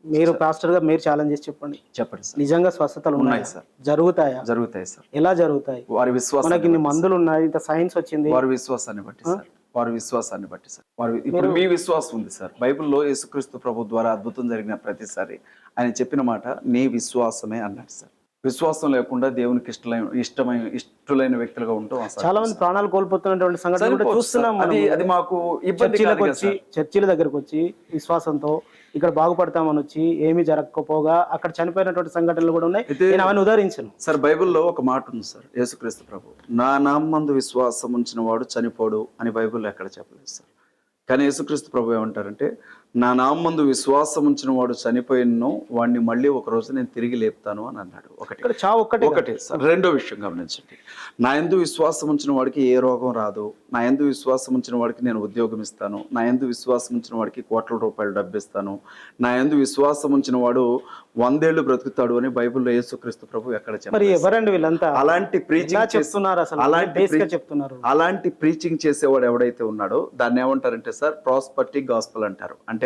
మీరు పాస్టర్ గా మీరు ఛాలెంజ్ చేసి చెప్పండి. చెప్పండి సార్. నిజంగా స్వస్థతలు ఉన్నాయి సార్? జరుగుతాయా? జరుగుతాయి సార్. ఎలా జరుగుతాయి? వారి విశ్వాసం, మనకి ఇన్ని మందులు ఉన్నాయి, ఇంత సైన్స్ వచ్చింది, వారి విశ్వాసాన్ని బట్టి సార్. వారి విశ్వాసాన్ని బట్టి సార్. ఇప్పుడు మీ విశ్వాసం ఉంది సార్. బైబిల్లో యేసుక్రీస్తు ప్రభు ద్వారా అద్భుతం జరిగిన ప్రతిసారి ఆయన చెప్పిన మాట నీ విశ్వాసమే అన్నాడు సార్. విశ్వాసం లేకుండా దేవునికి ఇష్టలైన వ్యక్తులుగా ఉంటాం. చాలా మంది ప్రాణాలు కోల్పోతున్నటువంటి సంఘటనలు చూస్తున్నాం. అది మాకు చర్చిల దగ్గరకు వచ్చి విశ్వాసంతో ఇక్కడ బాగుపడతామని వచ్చి ఏమీ జరగకపోగా అక్కడ చనిపోయినటువంటి సంఘటనలు కూడా ఉన్నాయి. నేను అవన్నీ ఉదాహరించాను సార్. బైబిల్లో ఒక మాట ఉంది సార్, యేసుక్రీస్తు ప్రభు నా నామందు విశ్వాసం ఉంచిన వాడు చనిపోడు అని బైబిల్లో ఎక్కడ చెప్పలేదు సార్. కానీ యేసుక్రీస్తు ప్రభు ఏమంటారంటే, నా నామందు విశ్వాసం ఉంచిన వాడు చనిపోయినో వాడిని మళ్ళీ ఒక రోజు నేను తిరిగి లేపుతాను అని అన్నాడు. ఒకటే సార్. రెండో విషయం గమనించండి, నా యందు విశ్వాసం ఉంచిన వాడికి ఏ రోగం రాదు, నా యందు విశ్వాసం ఉంచిన వాడికి నేను ఉద్యోగం ఇస్తాను, నా యందు విశ్వాసం ఉంచిన వాడికి కోట్ల రూపాయలు డబ్బిస్తాను, నా యందు విశ్వాసం ఉంచిన వాడు 100 ఏళ్ళు బ్రతుకుతాడు అని బైబిల్లో యేసుక్రీస్తు ప్రభు ఎక్కడ చెప్పారు? అలాంటి ప్రీచింగ్ చేస్తున్నారు. అలాంటి ప్రీచింగ్ చేసేవాడు ఎవడైతే ఉన్నాడో దాన్ని ఏమంటారంటే సార్, ప్రాస్పర్టీ గాస్పల్ అంటారు. అంటే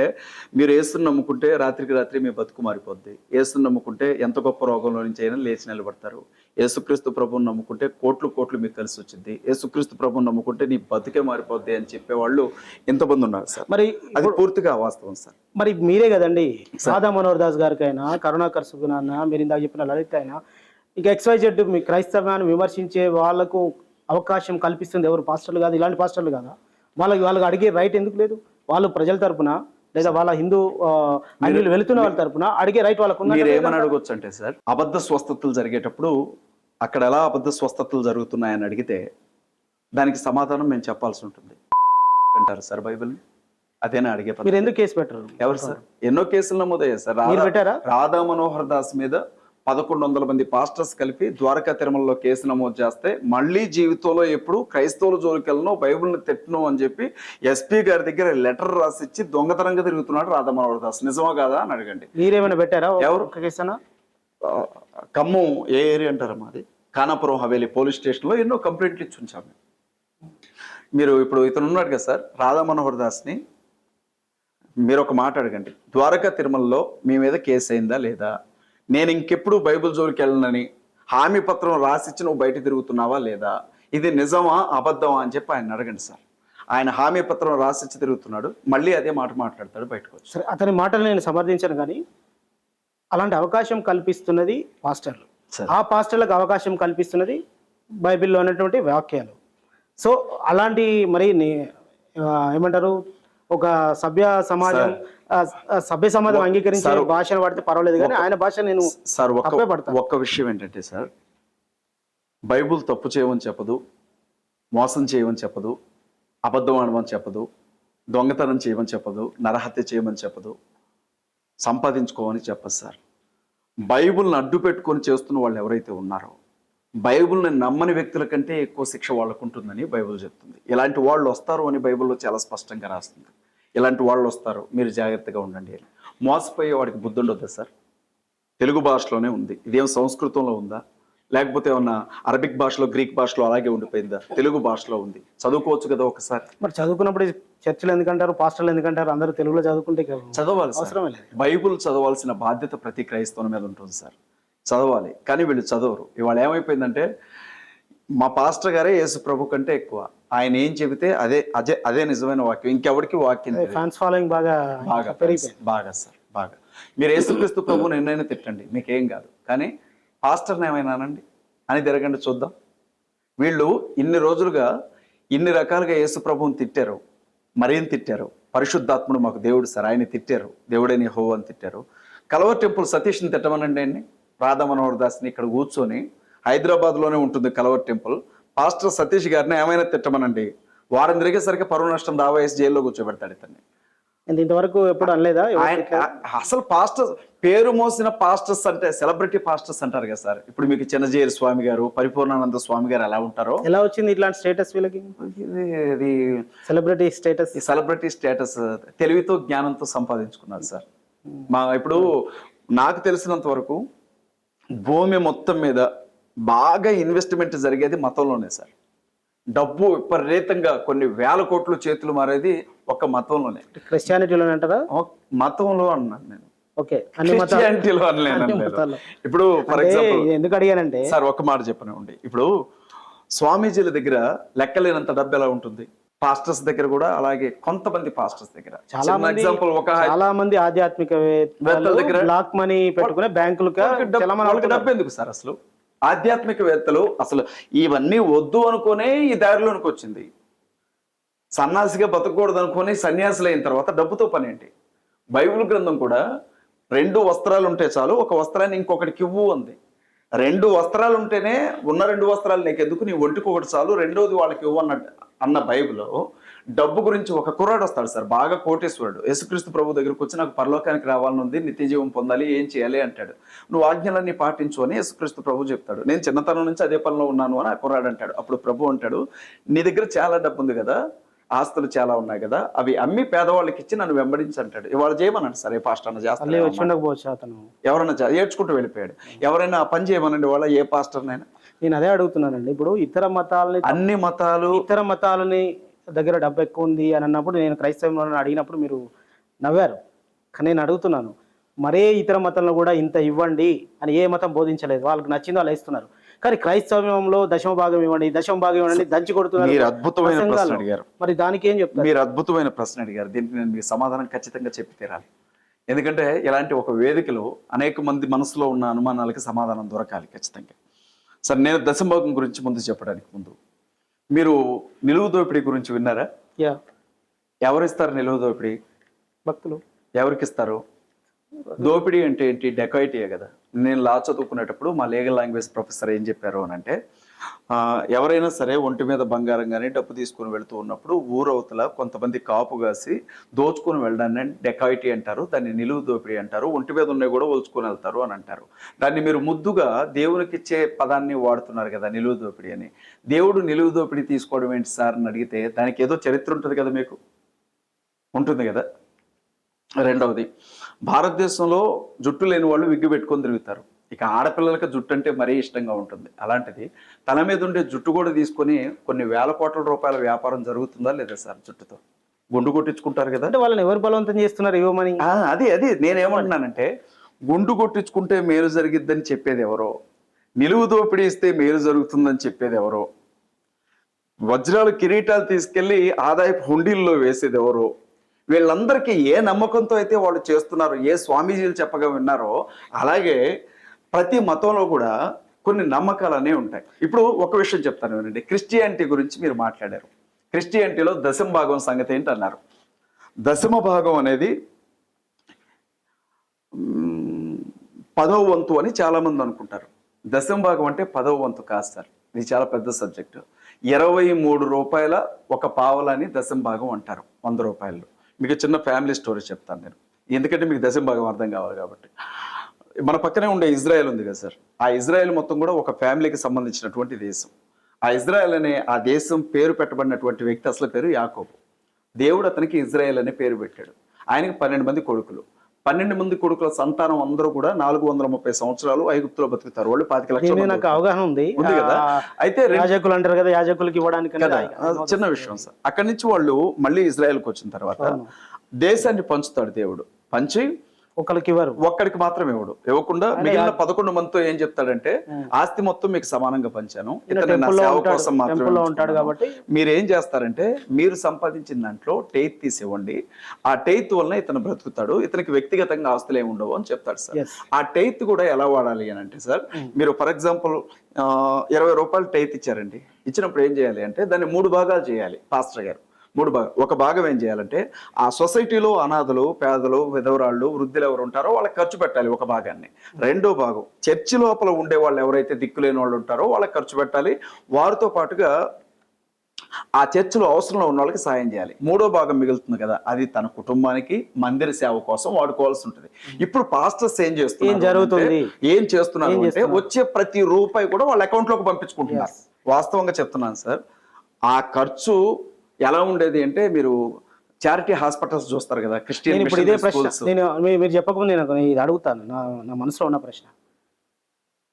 మీరు యేసుని నమ్ముకుంటే రాత్రికి రాత్రి మీ బతుకు మారిపోద్ది, యేసుని నమ్ముకుంటే ఎంత గొప్ప రోగంలో నుంచి అయినా లేచి నిలబడతారు, యేసుక్రీస్తు ప్రభువుని నమ్ముకుంటే కోట్లు మీకు కలిసి వచ్చింది, యేసుక్రీస్తు ప్రభువుని నమ్ముకుంటే నీ బతుకే మారిపోద్ది అని చెప్పేవాళ్ళు ఎంతమంది ఉన్నారు సార్. మరి అది పూర్తిగా వాస్తవం సార్. మరి మీరే కదండి, రాధా మనోహర్ దాస్ గారికైనా, కరుణాకర్ సుగుణాన్న, మీరు ఇందాక చెప్పిన లలిత అయినా, ఇక XYZ మీ క్రైస్తవాన్ని విమర్శించే వాళ్ళకు అవకాశం కల్పిస్తుంది ఎవరు? పాస్టర్లు కాదు, ఇలాంటి పాస్టర్లు కాదా? వాళ్ళకి అడిగే రైట్ ఎందుకు లేదు? వాళ్ళు ప్రజల తరపున లేదా వాళ్ళ హిందూ అన్యులు వెళుతున్న వాళ్ళ తరపున అడిగే రైట్ వాళ్ళకు మీరు ఏమని అడగొచ్చు అంటే సార్, అబద్ధ స్వస్థతలు జరిగేటప్పుడు అక్కడ ఎలా అబద్ధ స్వస్థతలు జరుగుతున్నాయని అడిగితే దానికి సమాధానం మేము చెప్పాల్సి ఉంటుంది అంటారు సార్ బైబిల్ని. అదేనా అడిగే? మీరు ఎందుకు కేసు పెట్టరు? ఎవరు సార్? ఎన్నో కేసులు నమోదయ్యాయి సార్. రాధా మనోహర్ దాస్ మీద 1100 మంది పాస్టర్స్ కలిపి ద్వారకా తిరుమలలో కేసు నమోదు చేస్తే మళ్ళీ జీవితంలో ఎప్పుడు క్రైస్తవుల జోలికెళ్ళను, బైబిల్ని తిట్టను అని చెప్పి SP గారి దగ్గర లెటర్ రాసిచ్చి దొంగతనంగా తిరుగుతున్నాడు రాధా మనోహర్ దాస్. నిజమా కాదా అని అడగండి. మీరేమైనా పెట్టారా? ఎవరు? ఖమ్మం ఏ ఏరియా అంటారా మాది, ఖానాపురం హవేలీ పోలీస్ స్టేషన్లో ఎన్నో కంప్లైంట్లు ఇచ్చి ఉంచాము. మీరు ఇప్పుడు ఇతను ఉన్నాడు కదా సార్, రాధా మనోహర్ దాస్ని మీరు ఒక మాట అడగండి, ద్వారకా తిరుమలలో మీ మీద కేసు అయిందా లేదా? నేను ఇంకెప్పుడు బైబిల్ జోలికి వెళ్ళనని హామీ పత్రం రాసిచ్చి నువ్వు బయట తిరుగుతున్నావా లేదా? ఇది నిజమా అబద్ధమా అని చెప్పి ఆయన అడగండి సార్. ఆయన హామీ పత్రం రాసిచ్చి తిరుగుతున్నాడు, మళ్ళీ అదే మాట మాట్లాడతాడు బయటకు వచ్చి. సరే, అతని మాటలు నేను సమర్థించను, కానీ అలాంటి అవకాశం కల్పిస్తున్నది పాస్టర్లు. సరే. ఆ పాస్టర్లకు అవకాశం కల్పిస్తున్నది బైబిల్లో ఉన్నటువంటి వాక్యాలు. సో అలాంటి మరి ఏమంటారు, ఒక సభ్య సమాజం అంగీకరించే సార్, భాషను పడితే పర్వాలేదు, కానీ ఆయన భాష నేను సార్ తప్పే పడతాను. ఒక్క విషయం ఏంటంటే సార్, బైబుల్ తప్పు చేయమని చెప్పదు, మోసం చేయమని చెప్పదు, అబద్ధం ఆడమని చెప్పదు, దొంగతనం చేయమని చెప్పదు, నరహత్య చేయమని చెప్పదు, సంపాదించుకోమని చెప్పదు సార్. బైబుల్ని అడ్డు పెట్టుకొని చేస్తున్న వాళ్ళు ఎవరైతే ఉన్నారో, బైబుల్ని నమ్మని వ్యక్తుల కంటే ఎక్కువ శిక్ష వాళ్ళకు ఉంటుందని బైబుల్ చెప్తుంది. ఇలాంటి వాళ్ళు వస్తారు అని బైబుల్లో చాలా స్పష్టంగా రాస్తుంది. ఇలాంటి వాళ్ళు వస్తారు, మీరు జాగ్రత్తగా ఉండండి అని. మోసపోయే వాడికి బుద్ధి ఉండొద్దా సార్? తెలుగు భాషలోనే ఉంది, ఇదేం సంస్కృతంలో ఉందా, లేకపోతే ఏమన్నా అరబిక్ భాషలో, గ్రీక్ భాషలో అలాగే ఉండిపోయిందా? తెలుగు భాషలో ఉంది, చదువుకోవచ్చు కదా ఒకసారి. మరి చదువుకున్నప్పుడు చర్చలు ఎందుకంటారు, పాస్టర్లు ఎందుకంటారు? అందరూ తెలుగులో చదువుకుంటే చదవాలి, అవసరమే లేదు. బైబుల్ చదవాల్సిన బాధ్యత ప్రతి క్రైస్తవుని మీద ఉంటుంది సార్, చదవాలి. కానీ వీళ్ళు చదవరు. ఇవాళ ఏమైపోయిందంటే, మా పాస్టర్ గారే యేసు ప్రభు కంటే ఎక్కువ, ఆయన ఏం చెబితే అదే అదే అదే నిజమైన వాక్యం, ఇంకెవరికి వాక్యం ఫ్యాన్స్ ఫాలోయింగ్ బాగా బాగా బాగా సార్ బాగా. మీరు యేసుక్రీస్తు ప్రభువుని ఎన్నైనా తిట్టండి, మీకేం కాదు, కానీ పాస్టర్ని ఏమైనానండి అని తిరగండి చూద్దాం. వీళ్ళు ఇన్ని రోజులుగా ఇన్ని రకాలుగా యేసు ప్రభువుని తిట్టారు, మరేం తిట్టారు? పరిశుద్ధాత్ముడు మాకు దేవుడు సార్, ఆయన తిట్టారు, దేవుడైన యెహోవా అని తిట్టారు. కలవర్ టెంపుల్ సతీష్ని తిట్టమనండి అండి, రాధా మనోహర్ దాస్ని. ఇక్కడ కూర్చొని హైదరాబాద్లోనే ఉంటుంది కలవర్ టెంపుల్. పాస్టర్ సతీష్ గారిని ఏమైనా తిట్టమనండి, వారం తిరిగేసరికి పరువు నష్టం దావా వేసి జైల్లో కూర్చోబెడతాడు ఇతన్ని. ఇంతవరకు ఎప్పుడు అనలేదా? అసలు పాస్టర్స్, పేరు మోసిన పాస్టర్స్ అంటే సెలబ్రిటీ పాస్టర్స్ అంటారు కదా సార్. ఇప్పుడు మీకు చిన్నజీయర్ స్వామి గారు, పరిపూర్ణానంద స్వామి గారు ఎలా ఉంటారో. ఎలా వచ్చింది ఇట్లాంటి స్టేటస్ వీళ్ళకి? ఇది సెలబ్రిటీ స్టేటస్. ఈ సెలబ్రిటీ స్టేటస్ తెలివితో జ్ఞానంతో సంపాదించుకున్నారు సార్. ఇప్పుడు నాకు తెలిసినంత వరకు భూమి మొత్తం మీద బాగా ఇన్వెస్ట్మెంట్ జరిగేది మతంలోనే సార్. డబ్బు విపరీతంగా కొన్ని వేల కోట్లు చేతులు మారేది ఒక మతంలోనే. క్రిస్టియానిటీలో అంటారా? మతంలో అన్నాను నేను. ఓకే, క్రిస్టియానిటీలో అనలేను. ఇప్పుడు ఫర్ ఎగ్జాంపుల్ ఎందుకు అడిగానంటే సార్, ఒక మాట చెప్పనివ్వండి. ఇప్పుడు స్వామీజీల దగ్గర లెక్కలేనంత డబ్బు ఎలా ఉంటుంది, పాస్టర్స్ దగ్గర కూడా అలాగే. కొంతమంది పాస్టర్స్ దగ్గర చాలా మంది ఆధ్యాత్మికవేత్తల దగ్గర బ్లాక్ మనీ పెట్టుకునే బ్యాంకులకు డబ్బు ఎందుకు సార్? అసలు ఆధ్యాత్మికవేత్తలు అసలు ఇవన్నీ వద్దు అనుకునే ఈ దారిలోనికి వచ్చింది. సన్యాసిగా బతకూడదు అనుకుని సన్యాసులు అయిన తర్వాత డబ్బుతో పని ఏంటి? బైబిల్ గ్రంథం కూడా 2 వస్త్రాలు ఉంటే చాలు, ఒక వస్త్రాన్ని ఇంకొకటికి ఇవ్వు అంది. 2 వస్త్రాలు ఉంటేనే ఉన్న 2 వస్త్రాలు నీకు ఎందుకు, నీ ఒంటికి ఒకటి చాలు, రెండోది వాళ్ళకి ఇవ్వు అన్న బైబిల్లో డబ్బు గురించి ఒక కుర్రాడు వస్తాడు సార్, బాగా కోటేశ్వరుడు. యేసుక్రీస్తు ప్రభు దగ్గరకు వచ్చి నాకు పరలోకానికి రావాలని ఉంది, నిత్య జీవం పొందాలి, ఏం చేయాలి అంటాడు. నువ్వు ఆజ్ఞలన్నీ పాటించు అని యేసుక్రీస్తు ప్రభు చెప్తాడు. నేను చిన్నతనం నుంచి అదే పనిలో ఉన్నాను అని ఆ కుర్రాడు అంటాడు. అప్పుడు ప్రభు అంటాడు, నీ దగ్గర చాలా డబ్బు ఉంది కదా, ఆస్తులు చాలా ఉన్నాయి కదా, అవి అమ్మి పేదవాళ్ళకి ఇచ్చి నన్ను వెంబడించి అంటాడు. ఇవాళ చేయమనండి సరే, పాస్టర్ అన్న చేస్తాను, ఎవరన్నా ఏడ్చుకుంటూ వెళ్ళిపోయాడు. ఎవరైనా ఆ పని చేయమనండి వాళ్ళ ఏ పాస్టర్నైనా. నేను అదే అడుగుతున్నానండి. ఇప్పుడు ఇతర మతాలని, అన్ని మతాలు, ఇతర మతాలని దగ్గర డబ్బు ఎక్కువ ఉంది అని అన్నప్పుడు, నేను క్రైస్తవంలో అడిగినప్పుడు మీరు నవ్వారు. కానీ నేను అడుగుతున్నాను, మరే ఇతర మతంలో కూడా ఇంత ఇవ్వండి అని ఏ మతం బోధించలేదు. వాళ్ళకి నచ్చిందో వాళ్ళు ఇస్తున్నారు. కానీ క్రైస్తవంలో దశమ భాగం ఇవ్వండి, దశమ భాగం ఇవ్వండి దంచి కొడుతున్నారు. మీరు అద్భుతమైన ప్రశ్న అడిగారు. మరి దానికి ఏం చెప్తారు? మీరు అద్భుతమైన ప్రశ్న అడిగారు. దీనికి నేను మీకు సమాధానం ఖచ్చితంగా చెప్పి తీరాలి. ఎందుకంటే ఇలాంటి ఒక వేదికలో అనేక మంది మనసులో ఉన్న అనుమానాలకి సమాధానం దొరకాలి ఖచ్చితంగా. సరే, నేను దశమ భాగం గురించి ముందు చెప్పడానికి ముందు, మీరు నిలువు దోపిడీ గురించి విన్నారా? ఎవరిస్తారు నిలువు దోపిడీ? భక్తులు. ఎవరికి ఇస్తారు? దోపిడీ అంటే ఏంటి? డెకాయిటీయే కదా. నేను లా చదువుకునేటప్పుడు మా లీగల్ లాంగ్వేజ్ ప్రొఫెసర్ ఏం చెప్పారు అని అంటే, ఎవరైనా సరే ఒంటి మీద బంగారం కానీ డబ్బు తీసుకుని వెళ్తూ ఉన్నప్పుడు ఊరవతల కొంతమంది కాపు కాసి దోచుకుని వెళ్ళడాన్ని డెకాయిటీ అంటారు, దాన్ని నిలువు దోపిడీ అంటారు. ఒంటి మీద ఉన్నాయి కూడా ఒలుచుకొని వెళ్తారు అని అంటారు. దాన్ని మీరు ముద్దుగా దేవునికి ఇచ్చే పదాన్ని వాడుతున్నారు కదా, నిలువు దోపిడీ అని. దేవుడు నిలువు దోపిడీ తీసుకోవడం ఏంటి సార్ అని అడిగితే దానికి ఏదో చరిత్ర ఉంటుంది కదా, మీకు ఉంటుంది కదా. రెండవది, భారతదేశంలో జుట్టు లేని వాళ్ళు విగ్గు పెట్టుకొని తిరుగుతారు. ఇక ఆడపిల్లలకి జుట్టు అంటే మరీ ఇష్టంగా ఉంటుంది. అలాంటిది తల మీద ఉండే జుట్టు కూడా తీసుకొని కొన్ని వేల కోట్ల రూపాయల వ్యాపారం జరుగుతుందా లేదా సార్ జుట్టుతో? గుండు కొట్టించుకుంటారు కదా. అంటే వాళ్ళని ఎవరు బలవంతం చేస్తున్నారు ఇవ్వమని? అది నేనేమంటున్నానంటే, గుండు కొట్టించుకుంటే మేలు జరిగిద్దని చెప్పేది ఎవరో, నిలువు దోపిడీ ఇస్తే మేలు జరుగుతుందని చెప్పేది ఎవరో, వజ్రాలు కిరీటాలు తీసుకెళ్లి ఆదాయపు హుండీల్లో వేసేది ఎవరో, వీళ్ళందరికీ ఏ నమ్మకంతో అయితే వాళ్ళు చేస్తున్నారో, ఏ స్వామీజీలు చెప్పగా విన్నారో, అలాగే ప్రతి మతంలో కూడా కొన్ని నమ్మకాలు అనేవి ఉంటాయి. ఇప్పుడు ఒక విషయం చెప్తాను వినండి. క్రిస్టియానిటీ గురించి మీరు మాట్లాడారు. క్రిస్టియానిటీలో దశమ భాగం సంగతి ఏంటి అన్నారు. దశమ భాగం అనేది 10వ వంతు అని చాలా మంది అనుకుంటారు. దశమ భాగం అంటే 10వ వంతు కాదు సార్, ఇది చాలా పెద్ద సబ్జెక్టు. 23 రూపాయల ఒక పావలని దశమ భాగం అంటారు 100 రూపాయలు. మీకు చిన్న ఫ్యామిలీ స్టోరీ చెప్తాను నేను, ఎందుకంటే మీకు దశమ భాగం అర్థం కావాలి కాబట్టి. మన పక్కనే ఉండే ఇజ్రాయెల్ ఉంది కదా సార్, ఆ ఇజ్రాయెల్ మొత్తం కూడా ఒక ఫ్యామిలీకి సంబంధించినటువంటి దేశం. ఆ ఇజ్రాయెల్ అనే ఆ దేశం పేరు పెట్టబడినటువంటి వ్యక్తి అసలు పేరు యాకోబు. దేవుడు అతనికి ఇజ్రాయెల్ అనే పేరు పెట్టాడు. ఆయనకి 12 మంది కొడుకులు. 12 మంది కొడుకుల సంతానం అందరూ కూడా 430 సంవత్సరాలు ఐగుప్తులో బతుకుతారు. వాళ్ళు 25 లక్షలు. నాకు అవగాహన ఉంది కదా. అయితే యాజకులు అంటారు కదా, యాజకులకి ఇవ్వడానికి చిన్న విషయం సార్. అక్కడి నుంచి వాళ్ళు మళ్ళీ ఇజ్రాయెల్కి వచ్చిన తర్వాత దేశాన్ని పంచుతాడు దేవుడు. పంచి ఒక్కడికి మాత్రం ఇవ్వకుండా మిగిలిన 11 మందితో ఏం చెప్తాడంటే, ఆస్తి మొత్తం మీకు సమానంగా పంచాను, ఇతను నా సేవ కోసం మాత్రమే ఉంటాడు కాబట్టి మీరు ఏం చేస్తారంటే, మీరు సంపాదించిన దాంట్లో టెయిత్ తీసివ్వండి, ఆ టెయిత్ వలన ఇతను బ్రతుకుతాడు, ఇతనికి వ్యక్తిగతంగా ఆస్తులు ఏమి ఉండవు అని చెప్తాడు సార్. ఆ టెయిత్ కూడా ఎలా వాడాలి అని అంటే సార్, మీరు ఫర్ ఎగ్జాంపుల్ 20 రూపాయలు టెయిత్ ఇచ్చారండి. ఇచ్చినప్పుడు ఏం చేయాలి అంటే, దాన్ని 3 భాగాలు చేయాలి పాస్టర్ గారు. 3 భాగాలు. ఒక భాగం ఏం చేయాలంటే, ఆ సొసైటీలో అనాథలు, పేదలు, విధవరాళ్ళు, వృద్ధులు ఎవరు ఉంటారో వాళ్ళకి ఖర్చు పెట్టాలి ఒక భాగాన్ని. 2వ భాగం చర్చి లోపల ఉండే వాళ్ళు ఎవరైతే దిక్కులేని వాళ్ళు ఉంటారో వాళ్ళకి ఖర్చు పెట్టాలి. వారితో పాటుగా ఆ చర్చిలో అవసరంలో ఉన్న వాళ్ళకి సాయం చేయాలి. 3వ భాగం మిగులుతుంది కదా, అది తన కుటుంబానికి మందిర సేవ కోసం వాడుకోవాల్సి ఉంటుంది. ఇప్పుడు పాస్టర్స్ ఏం చేస్తున్నారు అంటే, వచ్చే ప్రతి రూపాయి కూడా వాళ్ళ అకౌంట్ లోకి పంపించుకుంటున్నారు. వాస్తవంగా చెప్తున్నాను సార్, ఆ ఖర్చు ఎలా ఉండేది అంటే, మీరు చారిటీ హాస్పిటల్స్ చూస్తారు కదా, క్రిస్టియన్. ఇప్పుడు ఇదే ప్రశ్న మీరు చెప్పకముందు నేను ఇది అడుగుతాను, నా మనసులో ఉన్న ప్రశ్న.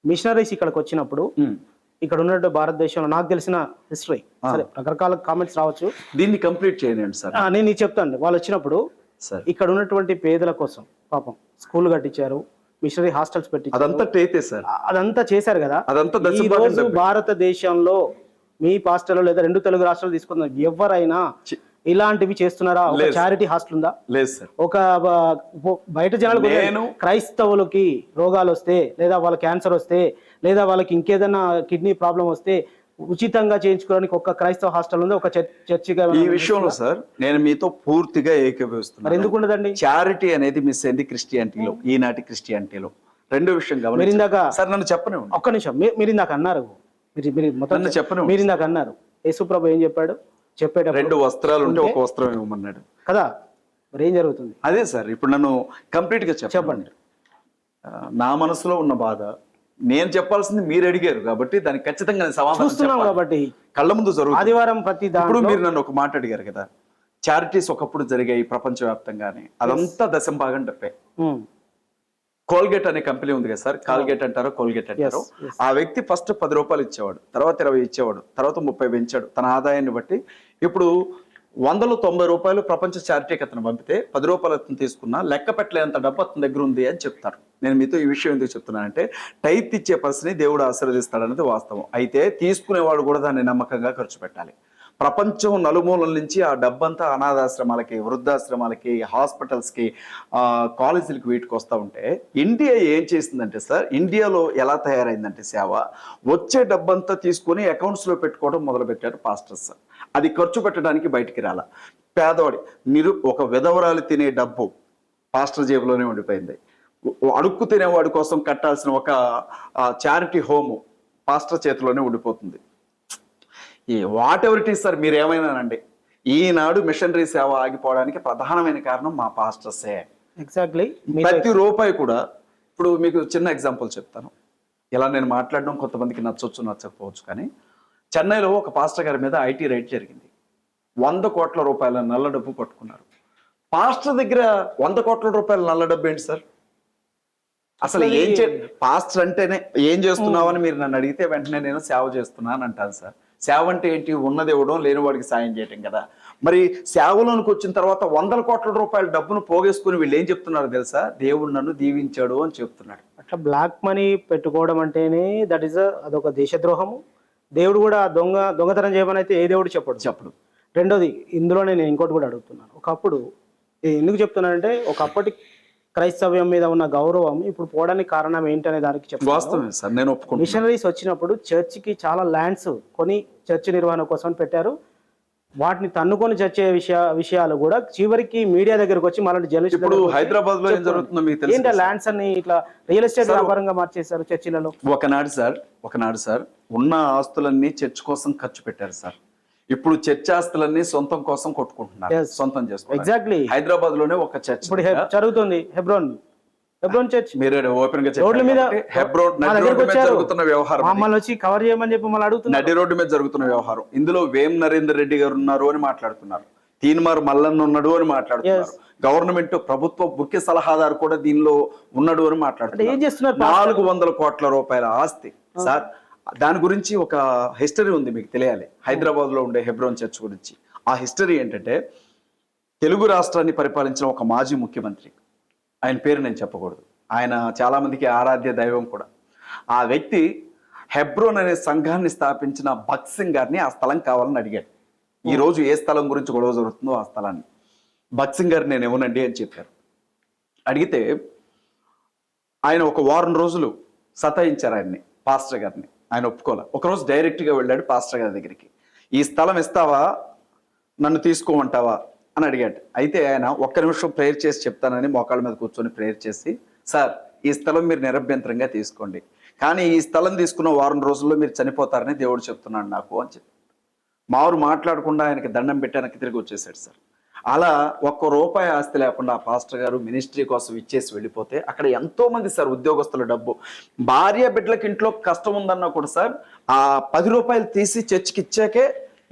మిషనరీస్ ఇక్కడికి వచ్చినప్పుడు ఇక్కడ ఉన్నట్టు భారతదేశంలో నాకు తెలిసిన హిస్టరీ, సరే రకరకాల కామెంట్స్ రావచ్చు, దీన్ని కంప్లీట్ చేయండి సార్. నేను చెప్తాను. వాళ్ళు వచ్చినప్పుడు ఇక్కడ ఉన్నటువంటి పేదల కోసం పాపం స్కూల్ కట్టించారు, మిషనరీ హాస్టల్స్ పెట్టి, అదంతా చేశారు కదా. ఈ రోజు భారతదేశంలో మీ పాస్టర్లు లేదా 2 తెలుగు రాష్ట్రాలు తీసుకుందాం, ఎవరైనా ఇలాంటివి చేస్తున్నారా? ఒక చారిటీ హాస్టల్ ఉందా? లేదు సార్. ఒక బయట జనాలు, క్రైస్తవులకి రోగాలు వస్తే, లేదా వాళ్ళ క్యాన్సర్ వస్తే, లేదా వాళ్ళకి ఇంకేదైనా కిడ్నీ ప్రాబ్లం వస్తే ఉచితంగా చేయించుకోవడానికి ఒక క్రైస్తవ హాస్టల్ ఉంది, ఒక చర్చిగా. ఈ విషయంలో సార్ నేను మీతో పూర్తిగా ఏకీభవిస్తున్నాను. ఎందుకు ఉండదండి? చారిటీ అనేది మిస్ అయింది క్రిస్టియానిటీలో, ఈనాటి క్రిస్టియానిటీలో. 2వ విషయం గమనించాక సార్, నన్ను చెప్పను ఒక్క నిమిషం. మీరు ఇందాక అన్నారు, మీరు ఇందాక అన్నారు, యేసుప్రభు ఏం చెప్పాడు? చెప్పేటప్పుడు 2 వస్త్రాలు ఉంటే ఒక వస్త్రం ఇవ్వమన్నాడు కదా. మరి ఏం జరుగుతుంది? అదే సార్, ఇప్పుడు నన్ను కంప్లీట్ గా చెప్పండి. నా మనసులో ఉన్న బాధ నేను చెప్పాల్సింది మీరు అడిగారు కాబట్టి దానికి ఖచ్చితంగా సమాధానం కాబట్టి కళ్ళ ముందు జరుగుతుంది. ఆదివారం ప్రతి ఇప్పుడు మీరు నన్ను ఒక మాట అడిగారు కదా, చారిటీస్ ఒకప్పుడు జరిగాయి ప్రపంచవ్యాప్తంగానే, అదంతా దశమ భాగం డబ్బే. కోల్గేట్ అనే కంపెనీ ఉంది కదా సార్, కాల్గేట్ అంటారో కోల్గేట్ అంటారో, ఆ వ్యక్తి ఫస్ట్ 10 రూపాయలు ఇచ్చేవాడు, తర్వాత 20 ఇచ్చేవాడు, తర్వాత 30 పెంచాడు తన ఆదాయాన్ని బట్టి. ఇప్పుడు 190 రూపాయలు ప్రపంచ చారిటీకి అతను పంపితే 10 రూపాయలు అతను తీసుకున్నా లెక్క పెట్టలేంత డబ్బు అతని దగ్గర ఉంది అని చెప్తారు. నేను మీతో ఈ విషయం ఎందుకు చెప్తున్నానంటే, టైత్ ఇచ్చే పర్సన్ని దేవుడు ఆశీర్వదిస్తాడనేది వాస్తవం. అయితే తీసుకునేవాడు కూడా దాన్ని నమ్మకంగా ఖర్చు పెట్టాలి. ప్రపంచం నలుమూలల నుంచి ఆ డబ్బంతా అనాథాశ్రమాలకి, వృద్ధాశ్రమాలకి, హాస్పిటల్స్కి, కాలేజీలకి వీటికి వస్తూ ఉంటే, ఇండియా ఏం చేసిందంటే సార్, ఇండియాలో ఎలా తయారైందంటే సేవ, వచ్చే డబ్బంతా తీసుకొని అకౌంట్స్లో పెట్టుకోవడం మొదలుపెట్టారు పాస్టర్స్. అది ఖర్చు పెట్టడానికి బయటికి రాల. పేదవాడి ఒక విధవరాలు తినే డబ్బు పాస్టర్ జేబులోనే ఉండిపోయింది. అడుక్కు తినేవాడి కోసం కట్టాల్సిన ఒక చారిటీ హోము పాస్టర్ చేతిలోనే ఉండిపోతుంది. What ever it is sir, మీరు ఏమైనానండి, ఈనాడు మిషనరీ సేవ ఆగిపోవడానికి ప్రధానమైన కారణం మా పాస్టర్సే. ఎగ్జాక్ట్లీ. ప్రతి రూపాయి కూడా, ఇప్పుడు మీకు చిన్న ఎగ్జాంపుల్ చెప్తాను. ఇలా నేను మాట్లాడడం కొంతమందికి నచ్చవచ్చు నచ్చకపోవచ్చు, కానీ చెన్నైలో ఒక పాస్టర్ గారి మీద ఐటీ రైడ్ జరిగింది. 100 కోట్ల రూపాయల నల్ల డబ్బు పట్టుకున్నారు. పాస్టర్ దగ్గర 100 కోట్ల రూపాయల నల్ల డబ్బు ఏంటి సార్? అసలు పాస్టర్ అంటేనే ఏం చేస్తున్నావు అని మీరు నన్ను అడిగితే వెంటనే నేను సేవ చేస్తున్నాను అంటాను సార్. సేవ అంటే ఏంటి? ఉన్నది ఇవ్వడం, లేని వాడికి సాయం చేయటం కదా. మరి సేవలోనికి వచ్చిన తర్వాత 100 కోట్ల రూపాయల డబ్బును పోగేసుకుని వీళ్ళు ఏం చెప్తున్నారు తెలుసా? దేవుడు నన్ను దీవించాడు అని చెప్తున్నాడు. అట్లా బ్లాక్ మనీ పెట్టుకోవడం అంటేనే అదొక దేశద్రోహము. దేవుడు కూడా దొంగతనం చేయమని అయితే ఏ దేవుడు చెప్పడు. రెండోది, ఇందులోనే నేను ఇంకోటి కూడా అడుగుతున్నాను. ఒకప్పుడు ఎందుకు చెప్తున్నానంటే, ఒకప్పటి క్రైస్తవ్యం మీద ఉన్న గౌరవం ఇప్పుడు పోవడానికి కారణం ఏంటనే దానికి వాస్తవమే సార్, నేను ఒప్పుకుంటున్నాను. మిషనరీస్ వచ్చినప్పుడు చర్చికి చాలా ల్యాండ్స్ కొని చర్చ్ నిర్వహణ కోసం పెట్టారు. వాటిని తన్నుకొని చచ్చే విషయాలు కూడా చివరికి మీడియా దగ్గరకు వచ్చి మళ్ళీ జర్నలిస్ట్ ఇప్పుడు హైదరాబాద్ లో ఏం జరుగుతుందో మీకు తెలుసు. ఏంటి ల్యాండ్స్ అన్ని ఇట్లా రియల్ ఎస్టేట్ వ్యాపారంగా మార్చేశారు చర్చిలలో. ఒకనాడు సార్ ఉన్న ఆస్తులన్నీ చర్చ్ కోసం ఖర్చు పెట్టారు సార్. ఇప్పుడు చర్చ్ ఆస్తులన్నీ సొంతం కోసం కొట్టుకుంటున్నారు, సొంతం చేసుకుంటారు. ఎగ్జాక్ట్లీ హైదరాబాద్ లోనే ఒక చర్చ్ ఇప్పుడు జరుగుతుంది, హెబ్రోన్ చర్చ్. మీరు ఓపెన్ గా రోడ్ల మీద జరుగుతున్న వ్యవహారం, మమ్మల్ని వచ్చి కవర్ చేయమని చెప్పి మళ్ళీ అడుగుతున్నారు. నడి రోడ్డు మీద జరుగుతున్న వ్యవహారం. ఇందులో వేం నరేందర్ రెడ్డి గారు ఉన్నారు అని మాట్లాడుతున్నారు, తీన్మార్ మల్లన్న ఉన్నాడు అని మాట్లాడుతున్నారు, గవర్నమెంట్ ప్రభుత్వ ముఖ్య సలహాదారు కూడా దీనిలో ఉన్నాడు అని మాట్లాడుతున్నారు. ఏం చేస్తున్నారు? 400 కోట్ల రూపాయల ఆస్తి సార్. దాని గురించి ఒక హిస్టరీ ఉంది, మీకు తెలియాలి. హైదరాబాద్ లో ఉండే హెబ్రోన్ చర్చ్ గురించి. ఆ హిస్టరీ ఏంటంటే, తెలుగు రాష్ట్రాన్ని పరిపాలించిన ఒక మాజీ ముఖ్యమంత్రి, ఆయన పేరు నేను చెప్పకూడదు, ఆయన చాలా మందికి ఆరాధ్య దైవం కూడా. ఆ వ్యక్తి హెబ్రోన్ అనే సంఘాన్ని స్థాపించిన భగత్ సింగ్ గారిని ఆ స్థలం కావాలని అడిగాడు. ఈ రోజు ఏ స్థలం గురించి గొడవ జరుగుతుందో ఆ స్థలాన్ని భగత్ సింగ్ గారిని నేను ఇవ్వనండి అని చెప్పారు. అడిగితే ఆయన ఒక వారం రోజులు సతాయించారు ఆయన్ని, పాస్టర్ గారిని. ఆయన ఒప్పుకోలే. ఒకరోజు డైరెక్ట్గా వెళ్ళాడు పాస్టర్ గారి దగ్గరికి. ఈ స్థలం ఇస్తావా, నన్ను తీసుకోమంటావా అని అడిగాడు. అయితే ఆయన ఒక్క నిమిషం ప్రేయర్ చేసి చెప్తానని మోకాళ్ళ మీద కూర్చొని ప్రేయర్ చేసి, సార్ ఈ స్థలం మీరు నిరభ్యంతరంగా తీసుకోండి, కానీ ఈ స్థలం తీసుకున్న వారం రోజుల్లో మీరు చనిపోతారని దేవుడు చెప్తున్నాడు నాకు అని చెప్పి మారు మాట్లాడకుండా ఆయనకి దండం పెట్టి ఆయనకి తిరిగి వచ్చేసాడు సార్. అలా ₹1 ఆస్తి లేకుండా ఆ పాస్టర్ గారు మినిస్ట్రీ కోసం ఇచ్చేసి వెళ్ళిపోతే, అక్కడ ఎంతో మంది సార్ ఉద్యోగస్తుల డబ్బు, భార్య బిడ్డలకి ఇంట్లో కష్టం ఉందన్నా కూడా సార్ ఆ ₹10 తీసి చర్చికి ఇచ్చాకే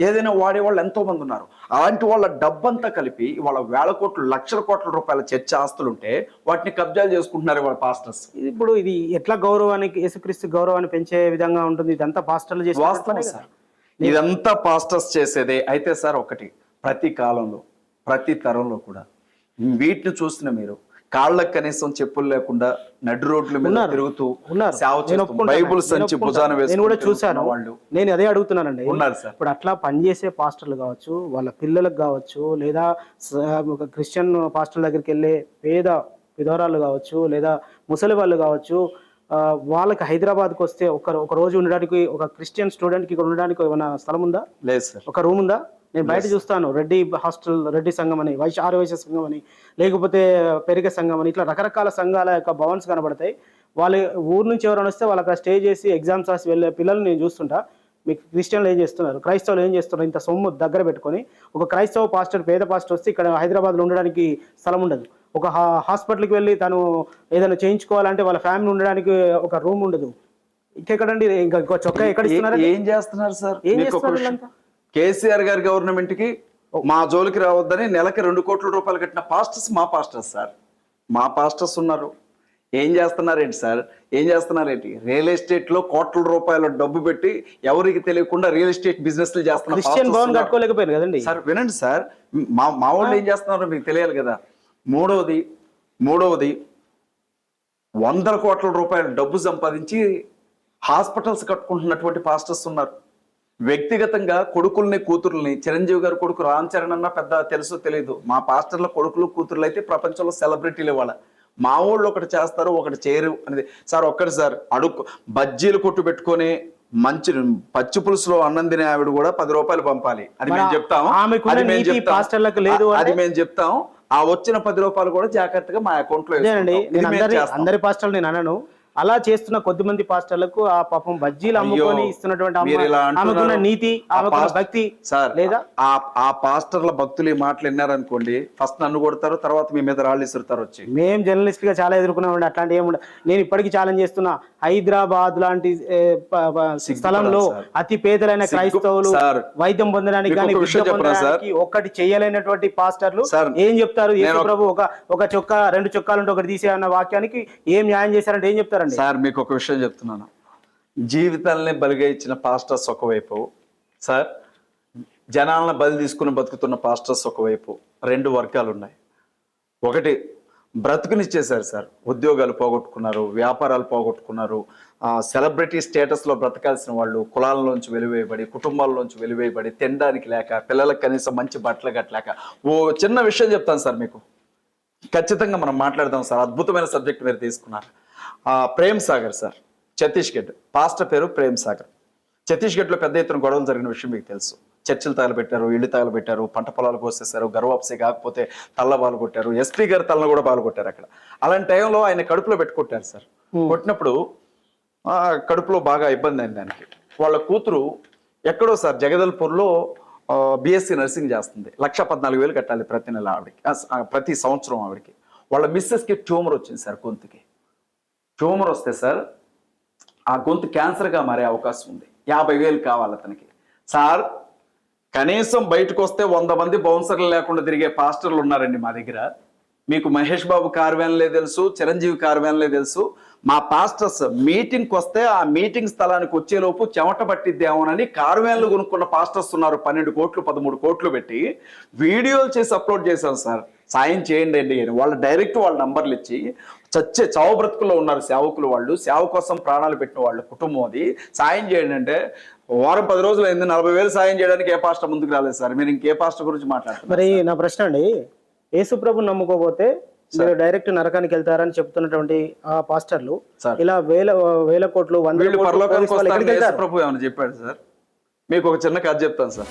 ఏదైనా వాడేవాళ్ళు ఎంతో మంది ఉన్నారు. అలాంటి వాళ్ళ డబ్బంతా కలిపి వాళ్ళ వేల కోట్లు లక్షల కోట్ల రూపాయల చర్చ ఆస్తులు ఉంటే వాటిని కబ్జాలు చేసుకుంటున్నారు వాళ్ళ పాస్టర్స్. ఇప్పుడు ఇది ఎట్లా గౌరవానికి, యేసుక్రీస్తు గౌరవాన్ని పెంచే విధంగా ఉంటుంది? ఇదంతా పాస్టర్లు చేసే వాస్తవం సార్, ఇదంతా పాస్టర్స్ చేసేదే. అయితే సార్ ఒకటి, ప్రతి కాలంలో ప్రతి తరంలో కూడా వీటిని చూసిన మీరు కాళ్ళకు కనీసం చెప్పులు లేకుండా నడు రోడ్ల మీద తిరుగుతూ బైబుల్ సంచి భుజాన నేను కూడా చూశాను. నేను అదే అడుగుతున్నానండి. ఉన్నారు సార్. ఇప్పుడు అట్లా పనిచేసే పాస్టర్లు కావచ్చు, వాళ్ళ పిల్లలకు కావచ్చు, లేదా ఒక క్రిస్టియన్ పాస్టర్ల దగ్గరికి వెళ్ళే విధవరాలు కావచ్చు, లేదా ముసలి వాళ్ళు కావచ్చు, వాళ్ళకి హైదరాబాద్కి వస్తే ఒక రోజు ఉండడానికి, ఒక క్రిస్టియన్ స్టూడెంట్కి ఇక్కడ ఉండడానికి ఏమైనా స్థలం ఉందా? లేదు సార్. ఒక రూమ్ ఉందా? నేను బయట చూస్తాను, రెడ్డి హాస్టల్, రెడ్డి సంఘం అని, ఆర్యవైశ్య సంఘం అని, లేకపోతే పెరిగ సంఘం అని, ఇట్లా రకరకాల సంఘాల యొక్క భవన్స్ కనబడతాయి. వాళ్ళు ఊరు నుంచి ఎవరైనా వస్తే వాళ్ళు అక్కడ స్టే చేసి ఎగ్జామ్స్ రాసి వెళ్ళే పిల్లలు నేను చూస్తుంటా. మీకు క్రిస్టియన్లు ఏం చేస్తున్నారు, క్రైస్తవులు ఏం చేస్తున్నారు? ఇంత సొమ్ము దగ్గర పెట్టుకొని ఒక క్రైస్తవ పాస్టర్, పేద పాస్టర్ వస్తే ఇక్కడ హైదరాబాద్లో ఉండడానికి స్థలం ఉండదు. ఒక హాస్పిటల్కి వెళ్ళి తను ఏదైనా చేయించుకోవాలంటే వాళ్ళ ఫ్యామిలీ ఉండడానికి ఒక రూమ్ ఉండదు. ఇంకెక్కడండి, ఇంకా చొక్కా ఎక్కడ ఇస్తున్నారు? ఏం చేస్తున్నారు సార్? ఏం చేస్తున్నారు? కేసీఆర్ గారి గవర్నమెంట్ కి మా జోలికి రావద్దని నెలకి 2 కోట్ల రూపాయలు కట్టిన పాస్టర్స్ మా పాస్టర్స్ సార్. మా పాస్టర్స్ ఉన్నారు. ఏం చేస్తున్నారేంటి సార్? ఏం చేస్తున్నారేంటి? రియల్ ఎస్టేట్ లో కోట్ల రూపాయల డబ్బు పెట్టి ఎవరికి తెలియకుండా రియల్ ఎస్టేట్ బిజినెస్ కట్టుకోలేకపోయారు కదండి సార్. వినండి సార్, మా వాళ్ళు ఏం చేస్తున్నారో మీకు తెలియాలి కదా. మూడవది 100 కోట్ల రూపాయల డబ్బు సంపాదించి హాస్పిటల్స్ కట్టుకుంటున్నటువంటి పాస్టర్స్ ఉన్నారు. వ్యక్తిగతంగా కొడుకుల్ని కూతుర్ని, చిరంజీవి గారి కొడుకు రామ్ చరణ్ అన్న పెద్ద తెలుసో తెలియదు, మా పాస్టర్ల కొడుకులు కూతుర్లు అయితే ప్రపంచంలో సెలబ్రిటీలు ఇవాళ. మా ఊళ్ళో ఒకటి చేస్తారు, ఒకటి చేయరు అనేది సార్. ఒక్కటి సార్, బజ్జీలు కొట్టు పెట్టుకొని మంచి పచ్చి పులుసులో అన్నం తినే ఆవిడ కూడా ₹10 పంపాలి, అది మేము చెప్తాం. అది మేము చెప్తాం. ఆ వచ్చిన ₹10 కూడా జాగ్రత్తగా మా అకౌంట్ లో. అందరి పాస్టర్లు నేను అనను, అలా చేస్తున్న కొద్దిమంది పాస్టర్లకు ఆ పాపం బజ్జీలు అమ్ముకొని ఇస్తున్నటువంటి నీతి, భక్తి సార్. లేదా ఆ పాస్టర్ల భక్తులు ఈ మాటలు విన్నారనుకోండి, ఫస్ట్ నన్ను కొడతారు, తర్వాత మీ మీద రాళ్ళు ఇసురుతారు వచ్చి. మేము జర్నలిస్ట్ గా చాలా ఎదుర్కొన్నామండి అట్లాంటి ఏముండ. నేను ఇప్పటికీ ఛాలెంజ్ చేస్తున్నా, హైదరాబాద్ లాంటి స్థలంలో అతి పేదలైన క్రైస్తవులు వైద్యం పొందడానికి కానీ ఒక్కటి చేయలేనటువంటి పాస్టర్లు ఏం చెప్తారు? యేసు ప్రభు ఒక చొక్కా 2 చొక్కాలుంటే ఒకటి తీసే అన్న వాక్యానికి ఏం న్యాయం చేశారంటే ఏం చెప్తారు సార్? మీకు ఒక విషయం చెప్తున్నాను. జీవితాలని బలిగా ఇచ్చిన పాస్టర్స్ ఒకవైపు సార్, జనాలను బలి తీసుకుని బతుకుతున్న పాస్టర్స్ ఒకవైపు, రెండు వర్గాలు ఉన్నాయి. ఒకటి బ్రతుకునిచ్చేశారు సార్, ఉద్యోగాలు పోగొట్టుకున్నారు, వ్యాపారాలు పోగొట్టుకున్నారు, సెలబ్రిటీ స్టేటస్లో బ్రతకాల్సిన వాళ్ళు కులాలలోంచి వెలివేయబడి, కుటుంబాల్లోంచి వెలివేయబడి, తినడానికి లేక, పిల్లలకు కనీసం మంచి బట్టలు కట్టలేక. ఓ చిన్న విషయం చెప్తాను సార్ మీకు, ఖచ్చితంగా మనం మాట్లాడదాం సార్, అద్భుతమైన సబ్జెక్ట్ మీరు తీసుకున్నారు. ప్రేమ్ సాగర్ సార్, ఛత్తీస్గఢ్, పాస్టర్ పేరు ప్రేమ్ సాగర్. ఛత్తీస్గఢ్లో పెద్ద ఎత్తున గొడవలు జరిగిన విషయం మీకు తెలుసు. చర్చిలు తగలబెట్టారు, ఇళ్ళు తగలబెట్టారు, పంట పొలాలు కోసేశారు, గర్వాప్సే కాకపోతే తల్ల బాలు కొట్టారు, ఎస్పీ గారి తలను కూడా బాలు కొట్టారు అక్కడ. అలాంటి టైంలో ఆయన కడుపులో పెట్టుకొట్టారు సార్. కొట్టినప్పుడు కడుపులో బాగా ఇబ్బంది అయింది దానికి. వాళ్ళ కూతురు ఎక్కడో సార్ జగదల్పూర్లో బిఎస్సి నర్సింగ్ చేస్తుంది. 1,14,000 కట్టాలి ప్రతి నెల ఆవిడకి, ప్రతి సంవత్సరం ఆవిడకి. వాళ్ళ మిస్సెస్కి ట్యూమర్ వచ్చింది సార్, గొంతుకి ట్యూమర్ వస్తే సార్ ఆ గొంతు క్యాన్సర్గా మారే అవకాశం ఉంది. 50,000 కావాలి అతనికి. సార్ కనీసం బయటకు వస్తే 100 మంది బౌన్సర్లు లేకుండా తిరిగే పాస్టర్లు ఉన్నారండి మా దగ్గర. మీకు మహేష్ బాబు కార్వ్యాన్లే తెలుసు, చిరంజీవి కార్వ్యాన్లే తెలుసు. మా పాస్టర్స్ మీటింగ్కి వస్తే ఆ మీటింగ్ స్థలానికి వచ్చేలోపు చెమట పట్టిద్దేమోనని కార్వ్యాన్లు కొనుక్కున్న పాస్టర్స్ ఉన్నారు. 12 కోట్లు 13 కోట్లు పెట్టి వీడియోలు చేసి అప్లోడ్ చేశాం సార్, సాయం చేయండి అండి అని. వాళ్ళు డైరెక్ట్ వాళ్ళ నంబర్లు ఇచ్చి చావు బ్రతుకుల్లో ఉన్నారు సేవకులు. వాళ్ళు సేవ కోసం ప్రాణాలు పెట్టిన వాళ్ళ కుటుంబం అది. సాయం చేయండి అంటే వారం 10 రోజులు అయింది, 40,000 సాయం చేయడానికి ఏ పాస్టర్ ముందుకు రాలేదు సార్. మీరు ఇంకే పాస్టర్ గురించి మాట్లాడుతున్నారు? మరి నా ప్రశ్న అండి, యేసుప్రభు నమ్ముకోపోతే మీరు డైరెక్ట్ నరకానికి వెళ్తారని చెప్తున్నటువంటి ఆ పాస్టర్లు ఇలా వేల కోట్లు 100 కోట్లు ప్రభు ఏమైనా చెప్పాడు సార్? మీకు ఒక చిన్న కథ చెప్తాను సార్.